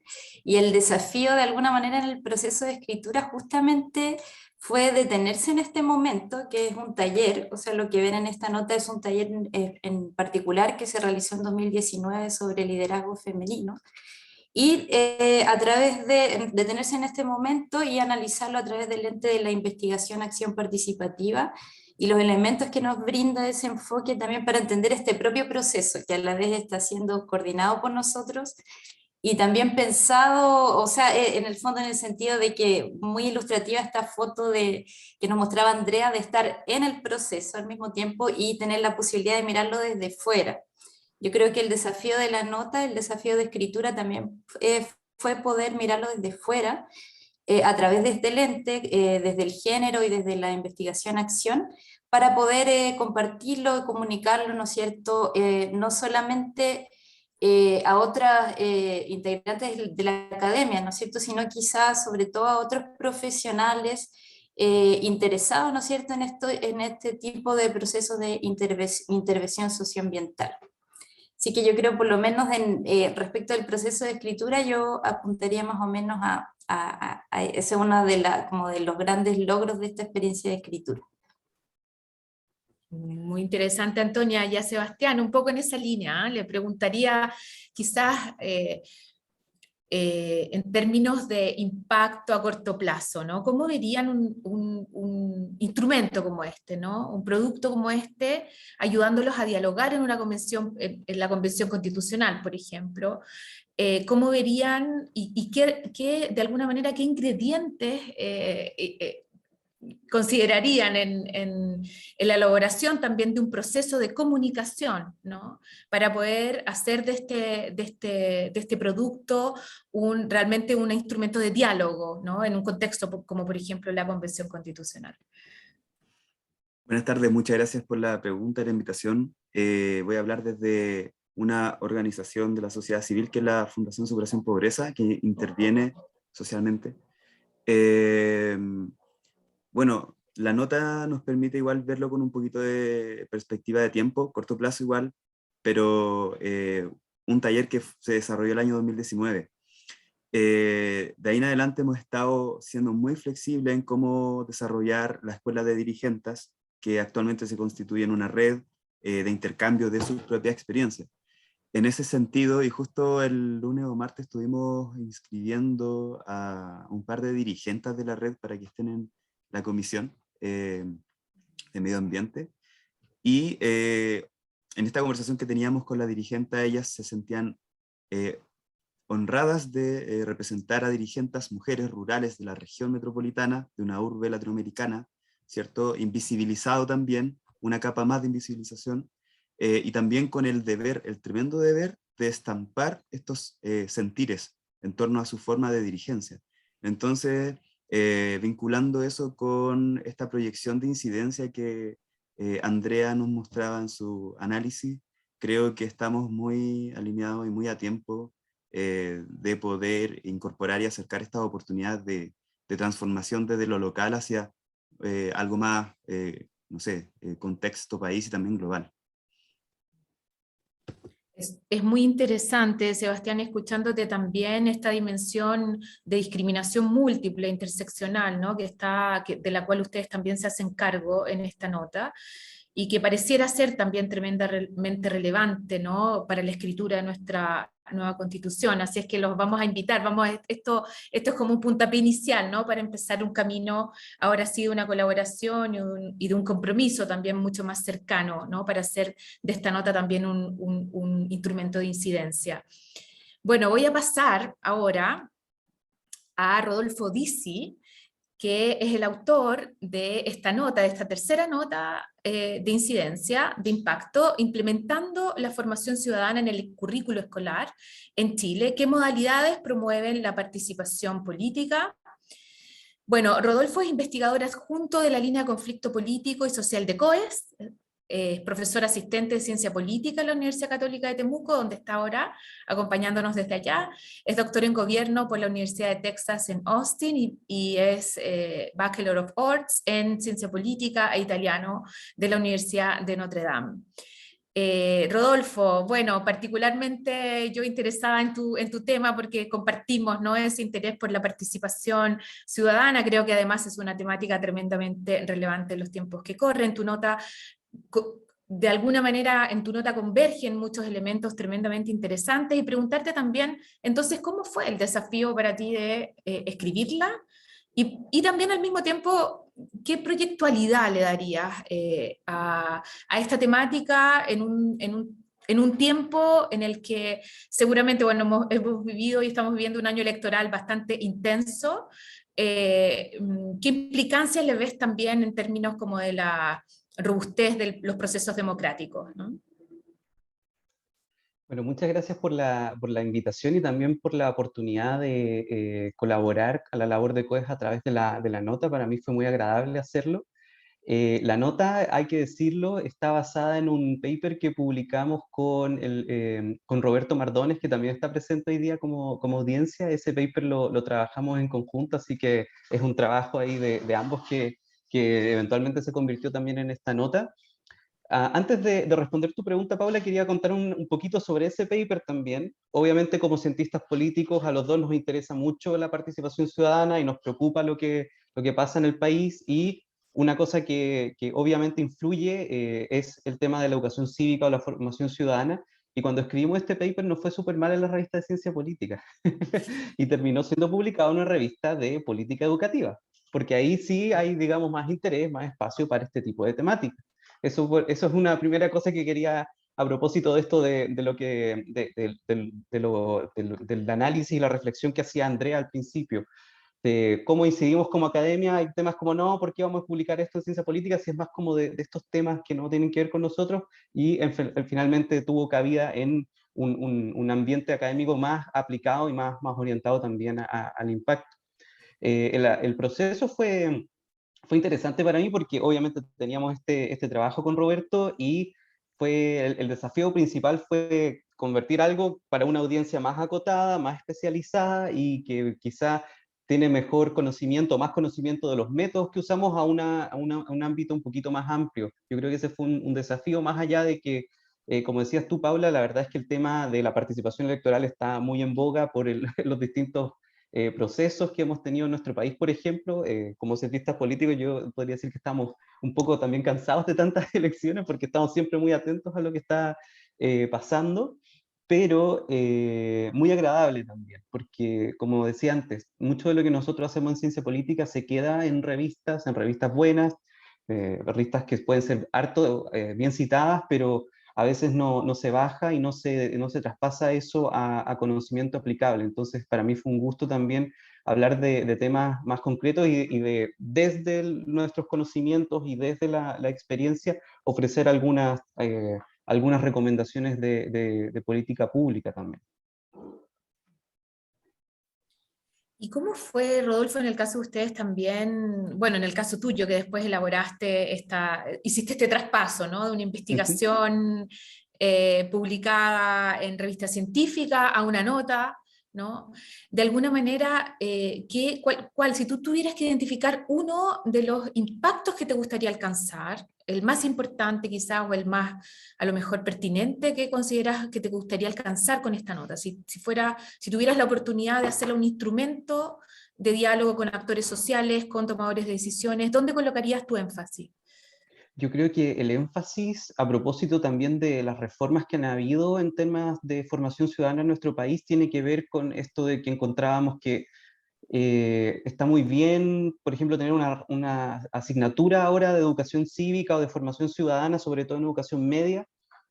Y el desafío de alguna manera en el proceso de escritura justamente fue detenerse en este momento, que es un taller, o sea, lo que ven en esta nota es un taller en particular que se realizó en 2019 sobre liderazgo femenino. Y a través de detenerse en este momento y analizarlo a través del lente de la investigación, acción participativa, y los elementos que nos brinda ese enfoque también para entender este propio proceso, que a la vez está siendo coordinado por nosotros, y también pensado, o sea, en el fondo en el sentido de que muy ilustrativa esta foto que nos mostraba Andrea, de estar en el proceso al mismo tiempo y tener la posibilidad de mirarlo desde fuera. Yo creo que el desafío de la nota, el desafío de escritura también fue poder mirarlo desde fuera, a través de este lente, desde el género y desde la investigación-acción, para poder compartirlo, comunicarlo, ¿no es cierto?, no solamente a otras integrantes de la academia, ¿no es cierto?, sino quizás sobre todo a otros profesionales interesados, ¿no es cierto?, en este tipo de procesos de intervención socioambiental. Así que yo creo, por lo menos respecto al proceso de escritura, yo apuntaría más o menos ese es uno como de los grandes logros de esta experiencia de escritura. Muy interesante, Antonia. Y a Sebastián, un poco en esa línea, le preguntaría quizás en términos de impacto a corto plazo, ¿no? ¿Cómo verían un instrumento como este, ¿no? Un producto como este, ayudándolos a dialogar en una convención, en la Convención Constitucional, por ejemplo? ¿Cómo verían y qué, de alguna manera, qué ingredientes considerarían en la elaboración también de un proceso de comunicación, ¿no?, para poder hacer de este producto realmente un instrumento de diálogo, ¿no?, en un contexto como por ejemplo la Convención Constitucional? Buenas tardes, muchas gracias por la pregunta y la invitación. Voy a hablar desde una organización de la sociedad civil que es la Fundación Superación Pobreza, que interviene socialmente. Bueno, la nota nos permite igual verlo con un poquito de perspectiva de tiempo, corto plazo igual, pero un taller que se desarrolló el año 2019. De ahí en adelante hemos estado siendo muy flexibles en cómo desarrollar la escuela de dirigentes, que actualmente se constituye en una red de intercambio de sus propias experiencias. En ese sentido, y justo el lunes o martes estuvimos inscribiendo a un par de dirigentes de la red para que estén en la comisión de medio ambiente, y en esta conversación que teníamos con la dirigente, ellas se sentían honradas de representar a dirigentes mujeres rurales de la región metropolitana, de una urbe latinoamericana, ¿cierto? Invisibilizado también, una capa más de invisibilización, y también con el deber, el tremendo deber de estampar estos sentires en torno a su forma de dirigencia. Entonces, vinculando eso con esta proyección de incidencia que Andrea nos mostraba en su análisis, creo que estamos muy alineados y muy a tiempo de poder incorporar y acercar estas oportunidades de transformación desde lo local hacia algo más, no sé, contexto país y también global. Es muy interesante, Sebastián, escuchándote también esta dimensión de discriminación múltiple, interseccional, ¿no?, de la cual ustedes también se hacen cargo en esta nota, y que pareciera ser también tremendamente relevante, ¿no?, para la escritura de nuestra nueva Constitución. Así es que los vamos a invitar, esto es como un puntapié inicial, ¿no?, para empezar un camino, ahora sí, de una colaboración y de un compromiso también mucho más cercano, ¿no?, para hacer de esta nota también un instrumento de incidencia. Bueno, voy a pasar ahora a Rodolfo Dizzi, que es el autor de esta nota, de esta tercera nota de incidencia, de impacto, implementando la formación ciudadana en el currículo escolar en Chile. ¿Qué modalidades promueven la participación política? Bueno, Rodolfo es investigador adjunto de la línea de conflicto político y social de COES, es profesor asistente de ciencia política en la Universidad Católica de Temuco, donde está ahora acompañándonos desde allá. Es doctor en gobierno por la Universidad de Texas en Austin y es Bachelor of Arts en ciencia política e italiano de la Universidad de Notre Dame. Rodolfo, bueno, particularmente yo interesada en tu tema porque compartimos, ¿no?, ese interés por la participación ciudadana. Creo que además es una temática tremendamente relevante en los tiempos que corren. Tu nota, de alguna manera, en tu nota convergen muchos elementos tremendamente interesantes, y preguntarte también, entonces, ¿cómo fue el desafío para ti de escribirla? Y también al mismo tiempo, ¿qué proyectualidad le darías a esta temática en un tiempo en el que seguramente, bueno, hemos vivido y estamos viviendo un año electoral bastante intenso? ¿Qué implicancias le ves también en términos como de la robustez de los procesos democráticos, ¿no? Bueno, muchas gracias por la invitación y también por la oportunidad de colaborar a la labor de COES a través de la nota. Para mí fue muy agradable hacerlo. La nota, hay que decirlo, está basada en un paper que publicamos con Roberto Mardones, que también está presente hoy día como audiencia. Ese paper lo trabajamos en conjunto, así que es un trabajo ahí de ambos que eventualmente se convirtió también en esta nota. Antes de responder tu pregunta, Paula, quería contar un poquito sobre ese paper también. Obviamente, como cientistas políticos, a los dos nos interesa mucho la participación ciudadana y nos preocupa lo que pasa en el país, y una cosa que obviamente influye es el tema de la educación cívica o la formación ciudadana. Y cuando escribimos este paper nos fue súper mal en la revista de Ciencia Política y terminó siendo publicado en una revista de política educativa, porque ahí sí hay, digamos, más interés, más espacio para este tipo de temáticas. Eso es una primera cosa que quería, a propósito de esto del análisis y la reflexión que hacía Andrea al principio, de cómo incidimos como academia. Hay temas como, no, ¿por qué vamos a publicar esto en ciencia política si es más como de estos temas que no tienen que ver con nosotros? Y finalmente tuvo cabida en un ambiente académico más aplicado y más orientado también al impacto. El proceso fue interesante para mí porque obviamente teníamos este trabajo con Roberto, y el desafío principal fue convertir algo para una audiencia más acotada, más especializada y que quizá tiene mejor conocimiento, más conocimiento de los métodos que usamos a un ámbito un poquito más amplio. Yo creo que ese fue un desafío, más allá de que, como decías tú, Paula, la verdad es que el tema de la participación electoral está muy en boga por los distintos procesos que hemos tenido en nuestro país. Por ejemplo, como cientistas políticos, yo podría decir que estamos un poco también cansados de tantas elecciones, porque estamos siempre muy atentos a lo que está pasando, pero muy agradable también, porque, como decía antes, mucho de lo que nosotros hacemos en ciencia política se queda en revistas buenas, revistas que pueden ser harto bien citadas, pero a veces no se baja y no se traspasa eso a conocimiento aplicable. Entonces, para mí fue un gusto también hablar de temas más concretos y desde nuestros conocimientos y desde la experiencia, ofrecer algunas recomendaciones de política pública también. ¿Y cómo fue, Rodolfo, en el caso de ustedes también, bueno, en el caso tuyo, que después hiciste este traspaso, ¿no?, de una investigación publicada en revista científica a una nota, ¿no? De alguna manera, si tú tuvieras que identificar uno de los impactos que te gustaría alcanzar, el más importante quizás, o el más a lo mejor pertinente, que consideras que te gustaría alcanzar con esta nota, si tuvieras la oportunidad de hacerla un instrumento de diálogo con actores sociales, con tomadores de decisiones, ¿dónde colocarías tu énfasis? Yo creo que el énfasis, a propósito también de las reformas que han habido en temas de formación ciudadana en nuestro país, tiene que ver con esto de que encontrábamos que está muy bien, por ejemplo, tener una asignatura ahora de educación cívica o de formación ciudadana, sobre todo en educación media,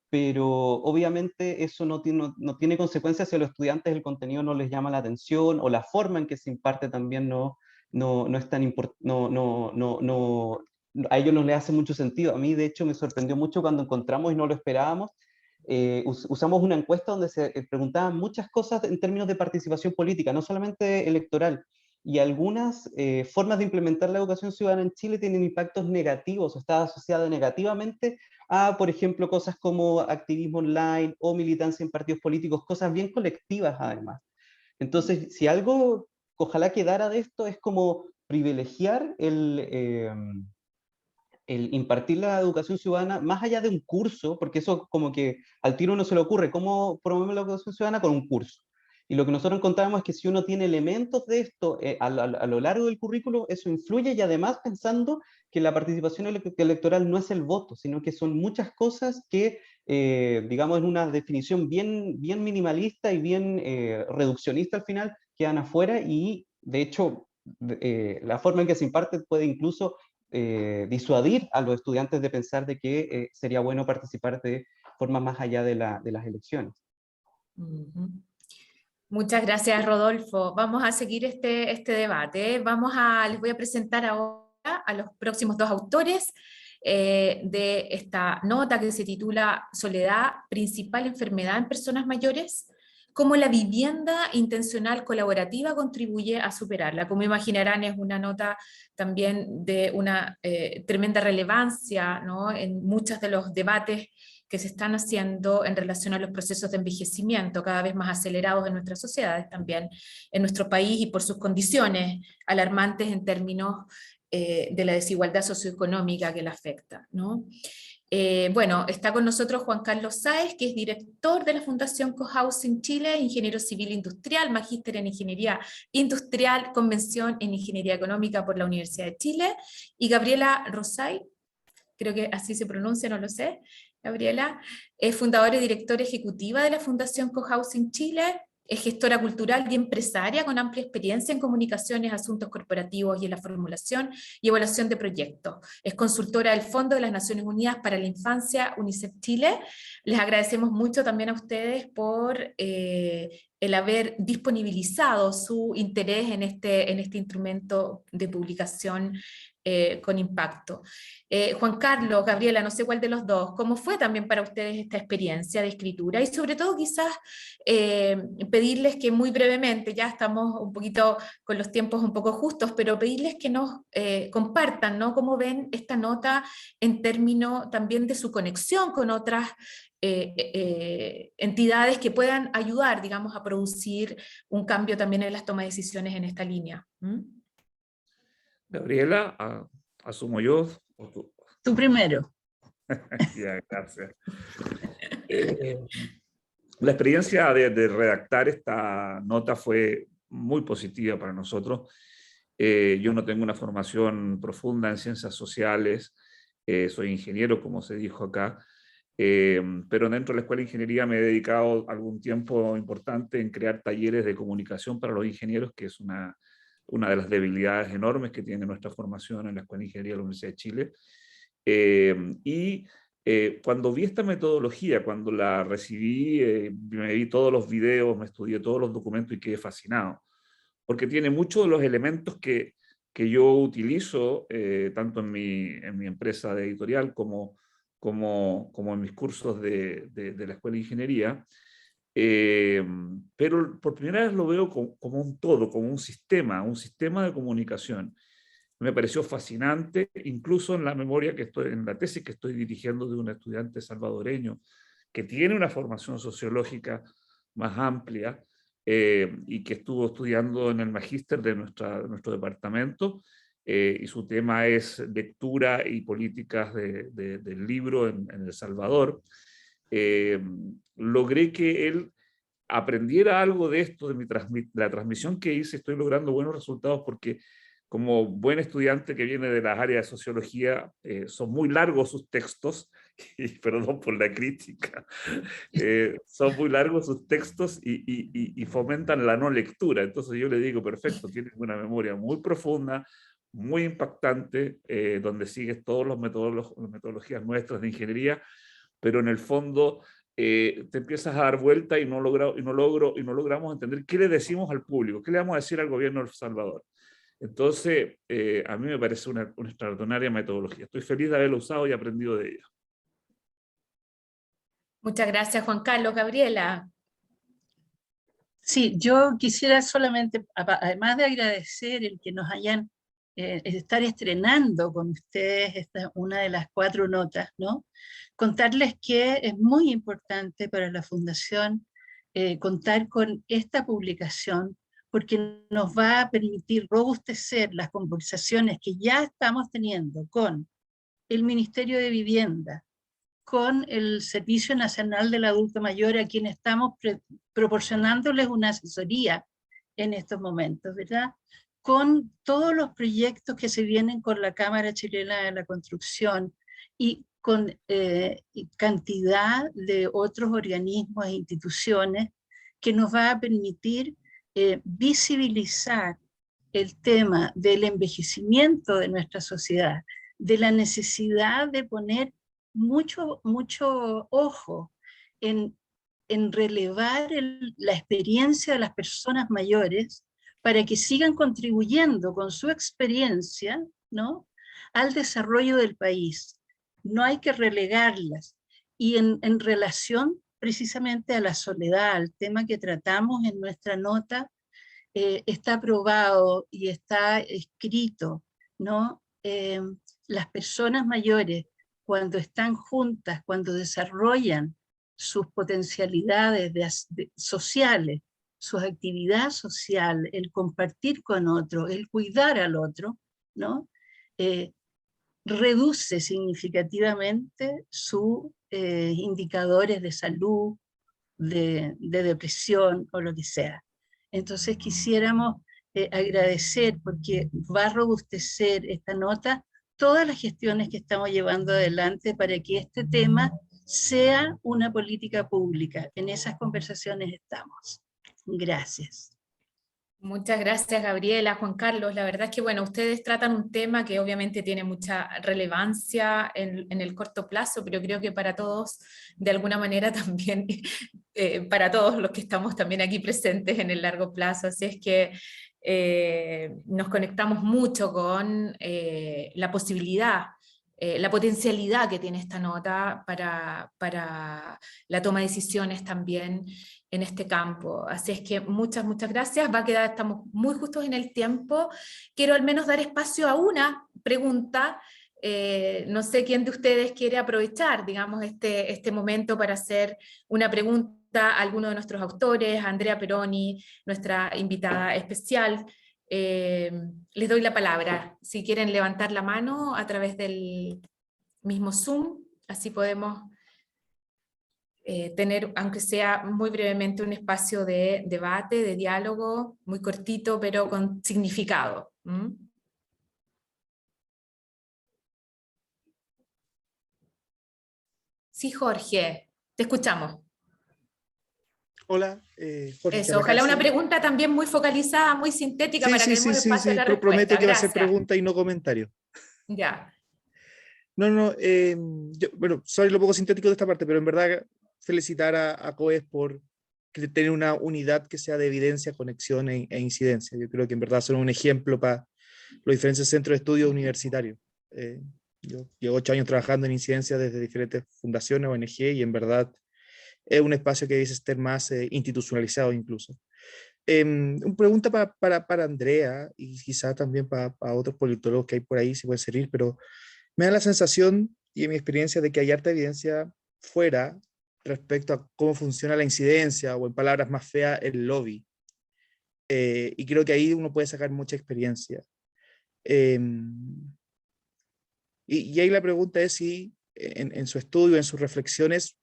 pero obviamente eso no tiene consecuencias si a los estudiantes el contenido no les llama la atención, o la forma en que se imparte también no es tan importante, a ellos no les hace mucho sentido. A mí, de hecho, me sorprendió mucho cuando encontramos, y no lo esperábamos, usamos una encuesta donde se preguntaban muchas cosas en términos de participación política, no solamente electoral, y algunas formas de implementar la educación ciudadana en Chile tienen impactos negativos o está asociada negativamente a, por ejemplo, cosas como activismo online o militancia en partidos políticos, cosas bien colectivas además. Entonces, si algo ojalá quedara de esto es como privilegiar el impartir la educación ciudadana más allá de un curso, porque eso como que al tiro no se le ocurre, ¿cómo promovemos la educación ciudadana? Con un curso. Y lo que nosotros encontramos es que si uno tiene elementos de esto a lo largo del currículo, eso influye, y además pensando que la participación electoral no es el voto, sino que son muchas cosas que, digamos, en una definición bien minimalista y bien reduccionista al final, quedan afuera, y de hecho la forma en que se imparte puede incluso disuadir a los estudiantes de pensar de que sería bueno participar de forma más allá de las elecciones. Muchas gracias, Rodolfo. Vamos a seguir este debate. Les voy a presentar ahora a los próximos dos autores de esta nota que se titula Soledad, principal enfermedad en personas mayores, cómo la vivienda intencional colaborativa contribuye a superarla. Como imaginarán, es una nota también de una tremenda relevancia, ¿no?, en muchos de los debates que se están haciendo en relación a los procesos de envejecimiento cada vez más acelerados en nuestras sociedades, también en nuestro país, y por sus condiciones alarmantes en términos de la desigualdad socioeconómica que la afecta, ¿no? Bueno, está con nosotros Juan Carlos Sáez, que es director de la Fundación Cohousing Chile, ingeniero civil industrial, magíster en ingeniería industrial, convención en ingeniería económica por la Universidad de Chile, y Gabriela Rosay, creo que así se pronuncia, no lo sé. Gabriela es fundadora y directora ejecutiva de la Fundación Cohousing Chile, es gestora cultural y empresaria con amplia experiencia en comunicaciones, asuntos corporativos y en la formulación y evaluación de proyectos. Es consultora del Fondo de las Naciones Unidas para la Infancia, UNICEF Chile. Les agradecemos mucho también a ustedes por el haber disponibilizado su interés en este instrumento de publicación con impacto. Juan Carlos, Gabriela, no sé cuál de los dos, ¿cómo fue también para ustedes esta experiencia de escritura? Y sobre todo quizás pedirles que muy brevemente, ya estamos un poquito con los tiempos un poco justos, pero pedirles que nos compartan, ¿no?, cómo ven esta nota en términos también de su conexión con otras entidades que puedan ayudar, digamos, a producir un cambio también en las tomas de decisiones en esta línea. Gabriela, asumo yo. Tú primero. Ya, gracias. La experiencia de redactar esta nota fue muy positiva para nosotros. Yo no tengo una formación profunda en ciencias sociales, soy ingeniero, como se dijo acá, pero dentro de la Escuela de Ingeniería me he dedicado algún tiempo importante en crear talleres de comunicación para los ingenieros, que es una de las debilidades enormes que tiene nuestra formación en la Escuela de Ingeniería de la Universidad de Chile. Cuando vi esta metodología, cuando la recibí, me vi todos los videos, me estudié todos los documentos y quedé fascinado, porque tiene muchos de los elementos que yo utilizo, tanto en mi empresa de editorial como en mis cursos de la Escuela de Ingeniería, pero por primera vez lo veo como un todo, como un sistema de comunicación. Me pareció fascinante, incluso en la memoria en la tesis que estoy dirigiendo de un estudiante salvadoreño que tiene una formación sociológica más amplia y que estuvo estudiando en el magíster de nuestro departamento, y su tema es lectura y políticas del libro en El Salvador. Logré que él aprendiera algo de esto, de la transmisión que hice. Estoy logrando buenos resultados porque, como buen estudiante que viene de las áreas de sociología, son muy largos sus textos, y perdón por la crítica, son muy largos sus textos y fomentan la no lectura. Entonces yo le digo, perfecto, tienes una memoria muy profunda, muy impactante, donde sigues todas las metodologías nuestras de ingeniería, pero en el fondo te empiezas a dar vuelta y no logramos entender qué le decimos al público, qué le vamos a decir al gobierno de El Salvador. Entonces, a mí me parece una extraordinaria metodología. Estoy feliz de haberla usado y aprendido de ella. Muchas gracias, Juan Carlos. Gabriela. Sí, yo quisiera solamente, además de agradecer el que nos hayan, estar estrenando con ustedes una de las 4 notas, ¿no? Contarles que es muy importante para la Fundación contar con esta publicación, porque nos va a permitir robustecer las conversaciones que ya estamos teniendo con el Ministerio de Vivienda, con el Servicio Nacional del Adulto Mayor, a quien estamos proporcionándoles una asesoría en estos momentos, ¿verdad? Con todos los proyectos que se vienen con la Cámara Chilena de la Construcción y con cantidad de otros organismos e instituciones que nos va a permitir visibilizar el tema del envejecimiento de nuestra sociedad, de la necesidad de poner mucho ojo en relevar la experiencia de las personas mayores para que sigan contribuyendo con su experiencia, ¿no?, al desarrollo del país. No hay que relegarlas. Y en relación precisamente a la soledad, al tema que tratamos en nuestra nota, está aprobado y está escrito, ¿no? Las personas mayores, cuando están juntas, cuando desarrollan sus potencialidades sociales, su actividad social, el compartir con otro, el cuidar al otro, ¿no? Reduce significativamente sus indicadores de salud, de depresión o lo que sea. Entonces quisiéramos agradecer, porque va a robustecer esta nota todas las gestiones que estamos llevando adelante para que este tema sea una política pública. En esas conversaciones estamos. Gracias. Muchas gracias, Gabriela, Juan Carlos. La verdad es que, bueno, ustedes tratan un tema que obviamente tiene mucha relevancia en el corto plazo, pero creo que para todos, de alguna manera también, para todos los que estamos también aquí presentes en el largo plazo. Así es que nos conectamos mucho con la posibilidad, la potencialidad que tiene esta nota para la toma de decisiones también en este campo. Así es que muchas gracias. Estamos muy justos en el tiempo. Quiero al menos dar espacio a una pregunta. No sé quién de ustedes quiere aprovechar, digamos, este momento para hacer una pregunta a alguno de nuestros autores, a Andrea Peroni, nuestra invitada especial. Les doy la palabra. Si quieren levantar la mano a través del mismo Zoom, así podemos tener, aunque sea muy brevemente, un espacio de debate, de diálogo, muy cortito, pero con significado. Sí, Jorge, te escuchamos. Hola, Jorge. Eso, ojalá una pregunta también muy focalizada, muy sintética, para que demos espacio a la respuesta. Prometo que va a ser Gracias. pregunta y no comentario. Ya. No, bueno, soy lo poco sintético de esta parte, pero en verdad felicitar a COES por tener una unidad que sea de evidencia, conexión e incidencia. Yo creo que en verdad son un ejemplo para los diferentes centros de estudio universitarios. Yo llevo 8 años trabajando en incidencia desde diferentes fundaciones, ONG, y en verdad es un espacio que dice estar más institucionalizado incluso. Una pregunta para Andrea, y quizá también para otros politólogos que hay por ahí, si puede servir, pero me da la sensación, y en mi experiencia, de que hay harta evidencia fuera respecto a cómo funciona la incidencia, o en palabras más feas, el lobby. Y creo que ahí uno puede sacar mucha experiencia. Y ahí la pregunta es si en su estudio, en sus reflexiones,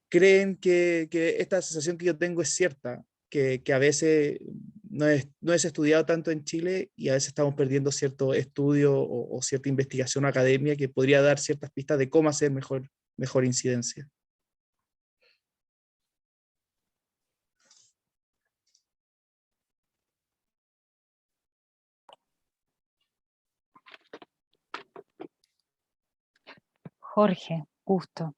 creen que esta sensación que yo tengo es cierta, que a veces no es estudiado tanto en Chile, y a veces estamos perdiendo cierto estudio o cierta investigación o academia que podría dar ciertas pistas de cómo hacer mejor incidencia. Jorge, gusto.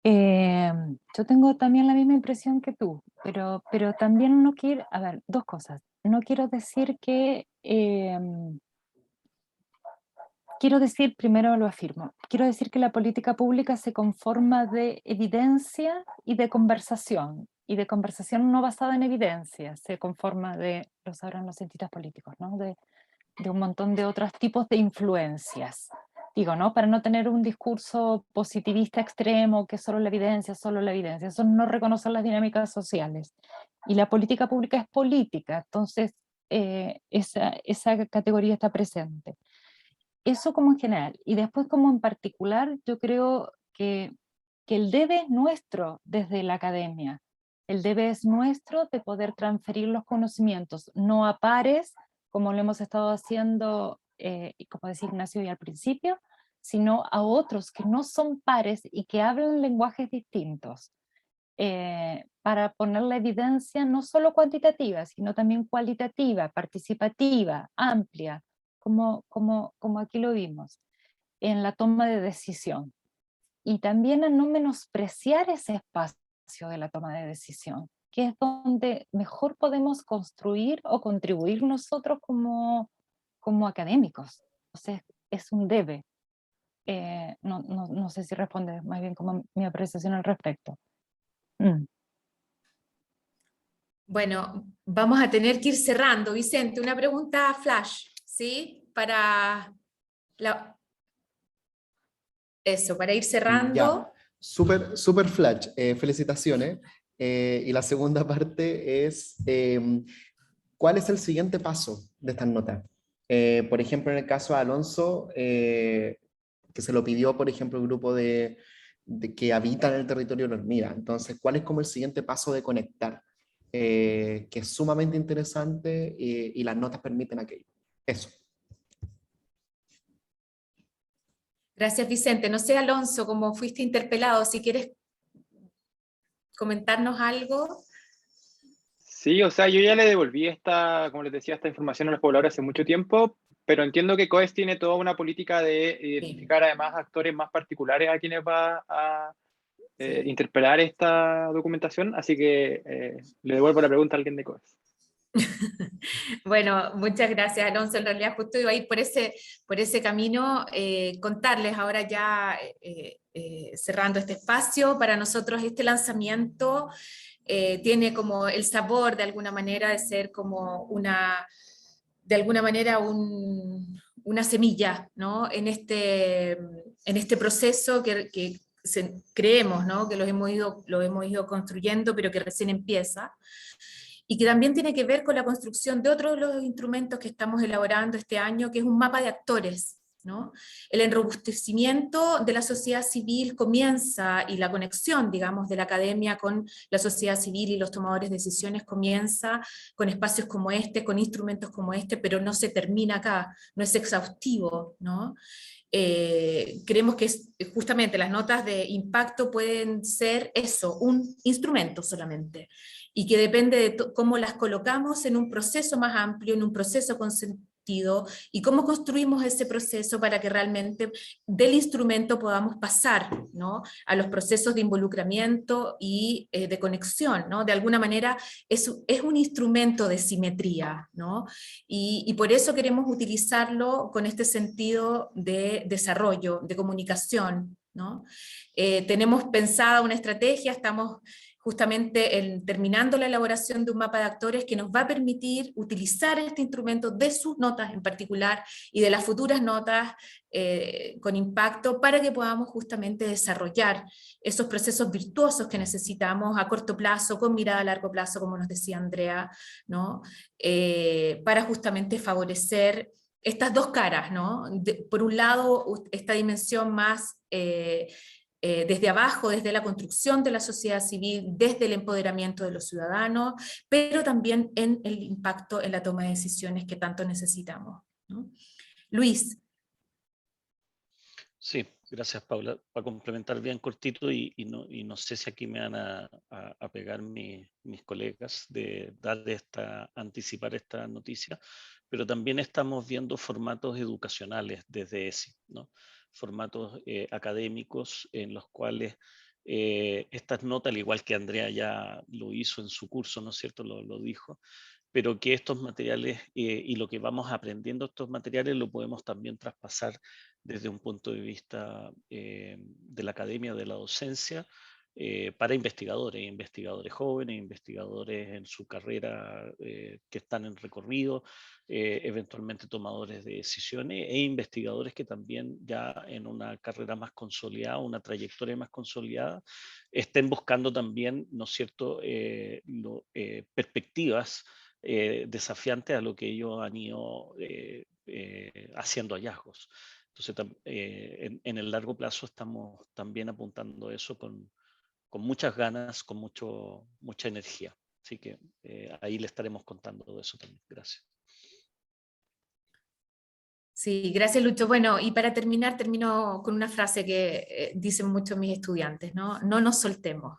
Yo tengo también la misma impresión que tú, pero también no quiero, a ver, dos cosas. No quiero decir que, quiero decir, primero lo afirmo, quiero decir que la política pública se conforma de evidencia y de conversación, y de conversación no basada en evidencia, se conforma de, lo sabrán los cientistas políticos, ¿no? De un montón de otros tipos de influencias. Digo, ¿no? Para no tener un discurso positivista extremo, que solo la evidencia, eso no reconoce las dinámicas sociales. Y la política pública es política, entonces esa categoría está presente. Eso como en general. Y después como en particular, yo creo que el debe es nuestro desde la academia. El debe es nuestro de poder transferir los conocimientos, no a pares, como lo hemos estado haciendo, y como decía Ignacio hoy al principio, sino a otros que no son pares y que hablan lenguajes distintos, para poner la evidencia no solo cuantitativa, sino también cualitativa, participativa, amplia, como aquí lo vimos, en la toma de decisión. Y también a no menospreciar ese espacio de la toma de decisión, que es donde mejor podemos construir o contribuir nosotros como académicos. O sea, es un debe. No sé si responde más bien como mi apreciación al respecto. Bueno, vamos a tener que ir cerrando. Vicente, una pregunta flash, ¿sí? Para ir cerrando. Ya, súper flash, felicitaciones. Y la segunda parte es, ¿cuál es el siguiente paso de estas notas? Por ejemplo, en el caso de Alonso, que se lo pidió, por ejemplo, el grupo de que habitan el territorio de la hormiga. Entonces, ¿cuál es como el siguiente paso de conectar? Que es sumamente interesante y las notas permiten aquello. Eso. Gracias, Vicente. No sé, Alonso, como fuiste interpelado, si quieres comentarnos algo. Sí, o sea, yo ya le devolví como les decía, esta información a los pobladores hace mucho tiempo, pero entiendo que COES tiene toda una política de identificar además actores más particulares a quienes va a interpelar esta documentación, así que le devuelvo la pregunta a alguien de COES. Bueno, muchas gracias, Alonso. En realidad justo iba a ir por ese camino, contarles ahora ya, cerrando este espacio, para nosotros este lanzamiento tiene como el sabor de alguna manera de ser como de alguna manera una semilla, ¿no? En este proceso que creemos, ¿no? Que lo hemos ido construyendo, pero que recién empieza. Y que también tiene que ver con la construcción de otros de los instrumentos que estamos elaborando este año, que es un mapa de actores, ¿no? El enrobustecimiento de la sociedad civil comienza, y la conexión, digamos, de la academia con la sociedad civil y los tomadores de decisiones comienza con espacios como este, con instrumentos como este, pero no se termina acá, no es exhaustivo, ¿no? Creemos que justamente las notas de impacto pueden ser eso, un instrumento solamente, y que depende de cómo las colocamos en un proceso más amplio, en un proceso con sentido, y cómo construimos ese proceso para que realmente del instrumento podamos pasar, ¿no? A los procesos de involucramiento y de conexión, ¿no? De alguna manera es un instrumento de simetría, ¿no? Y por eso queremos utilizarlo con este sentido de desarrollo, de comunicación, ¿no? Tenemos pensada una estrategia, estamos justamente terminando la elaboración de un mapa de actores que nos va a permitir utilizar este instrumento de sus notas en particular y de las futuras notas con impacto para que podamos justamente desarrollar esos procesos virtuosos que necesitamos a corto plazo, con mirada a largo plazo, como nos decía Andrea, ¿no? Para justamente favorecer estas dos caras, ¿no? Por un lado, esta dimensión más desde abajo, desde la construcción de la sociedad civil, desde el empoderamiento de los ciudadanos, pero también en el impacto en la toma de decisiones que tanto necesitamos, ¿no? Luis. Sí, gracias, Paula. Para complementar bien cortito, y no sé si aquí me van a pegar mis colegas de anticipar esta noticia, pero también estamos viendo formatos educacionales desde ESI, ¿no? Formatos académicos en los cuales estas notas, al igual que Andrea ya lo hizo en su curso, ¿no es cierto?, lo dijo, pero que estos materiales y lo que vamos aprendiendo estos materiales lo podemos también traspasar desde un punto de vista de la academia, de la docencia, para investigadores jóvenes, investigadores en su carrera que están en recorrido, eventualmente tomadores de decisiones e investigadores que también ya en una carrera más consolidada, una trayectoria más consolidada, estén buscando también, ¿no es cierto?, perspectivas desafiantes a lo que ellos han ido haciendo hallazgos. Entonces, en el largo plazo estamos también apuntando a eso con muchas ganas, con mucha energía. Así que ahí le estaremos contando de eso también. Gracias. Sí, gracias Lucho. Bueno, y para terminar, termino con una frase que dicen muchos mis estudiantes, ¿no? No nos soltemos.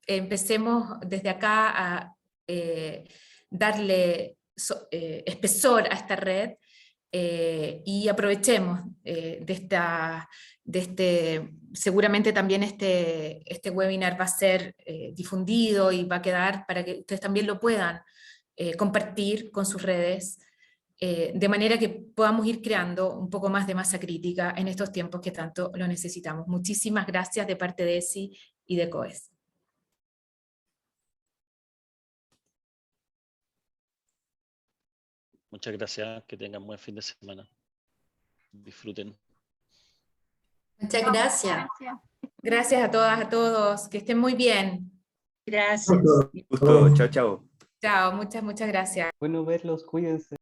Empecemos desde acá a darle espesor a esta red y aprovechemos seguramente también este webinar va a ser difundido y va a quedar para que ustedes también lo puedan compartir con sus redes, de manera que podamos ir creando un poco más de masa crítica en estos tiempos que tanto lo necesitamos. Muchísimas gracias de parte de ESI y de COES. Muchas gracias, que tengan buen fin de semana. Disfruten. Muchas gracias. Gracias a todas, a todos, que estén muy bien. Gracias. Gusto, chao, chao. Chao, muchas gracias. Bueno verlos, cuídense.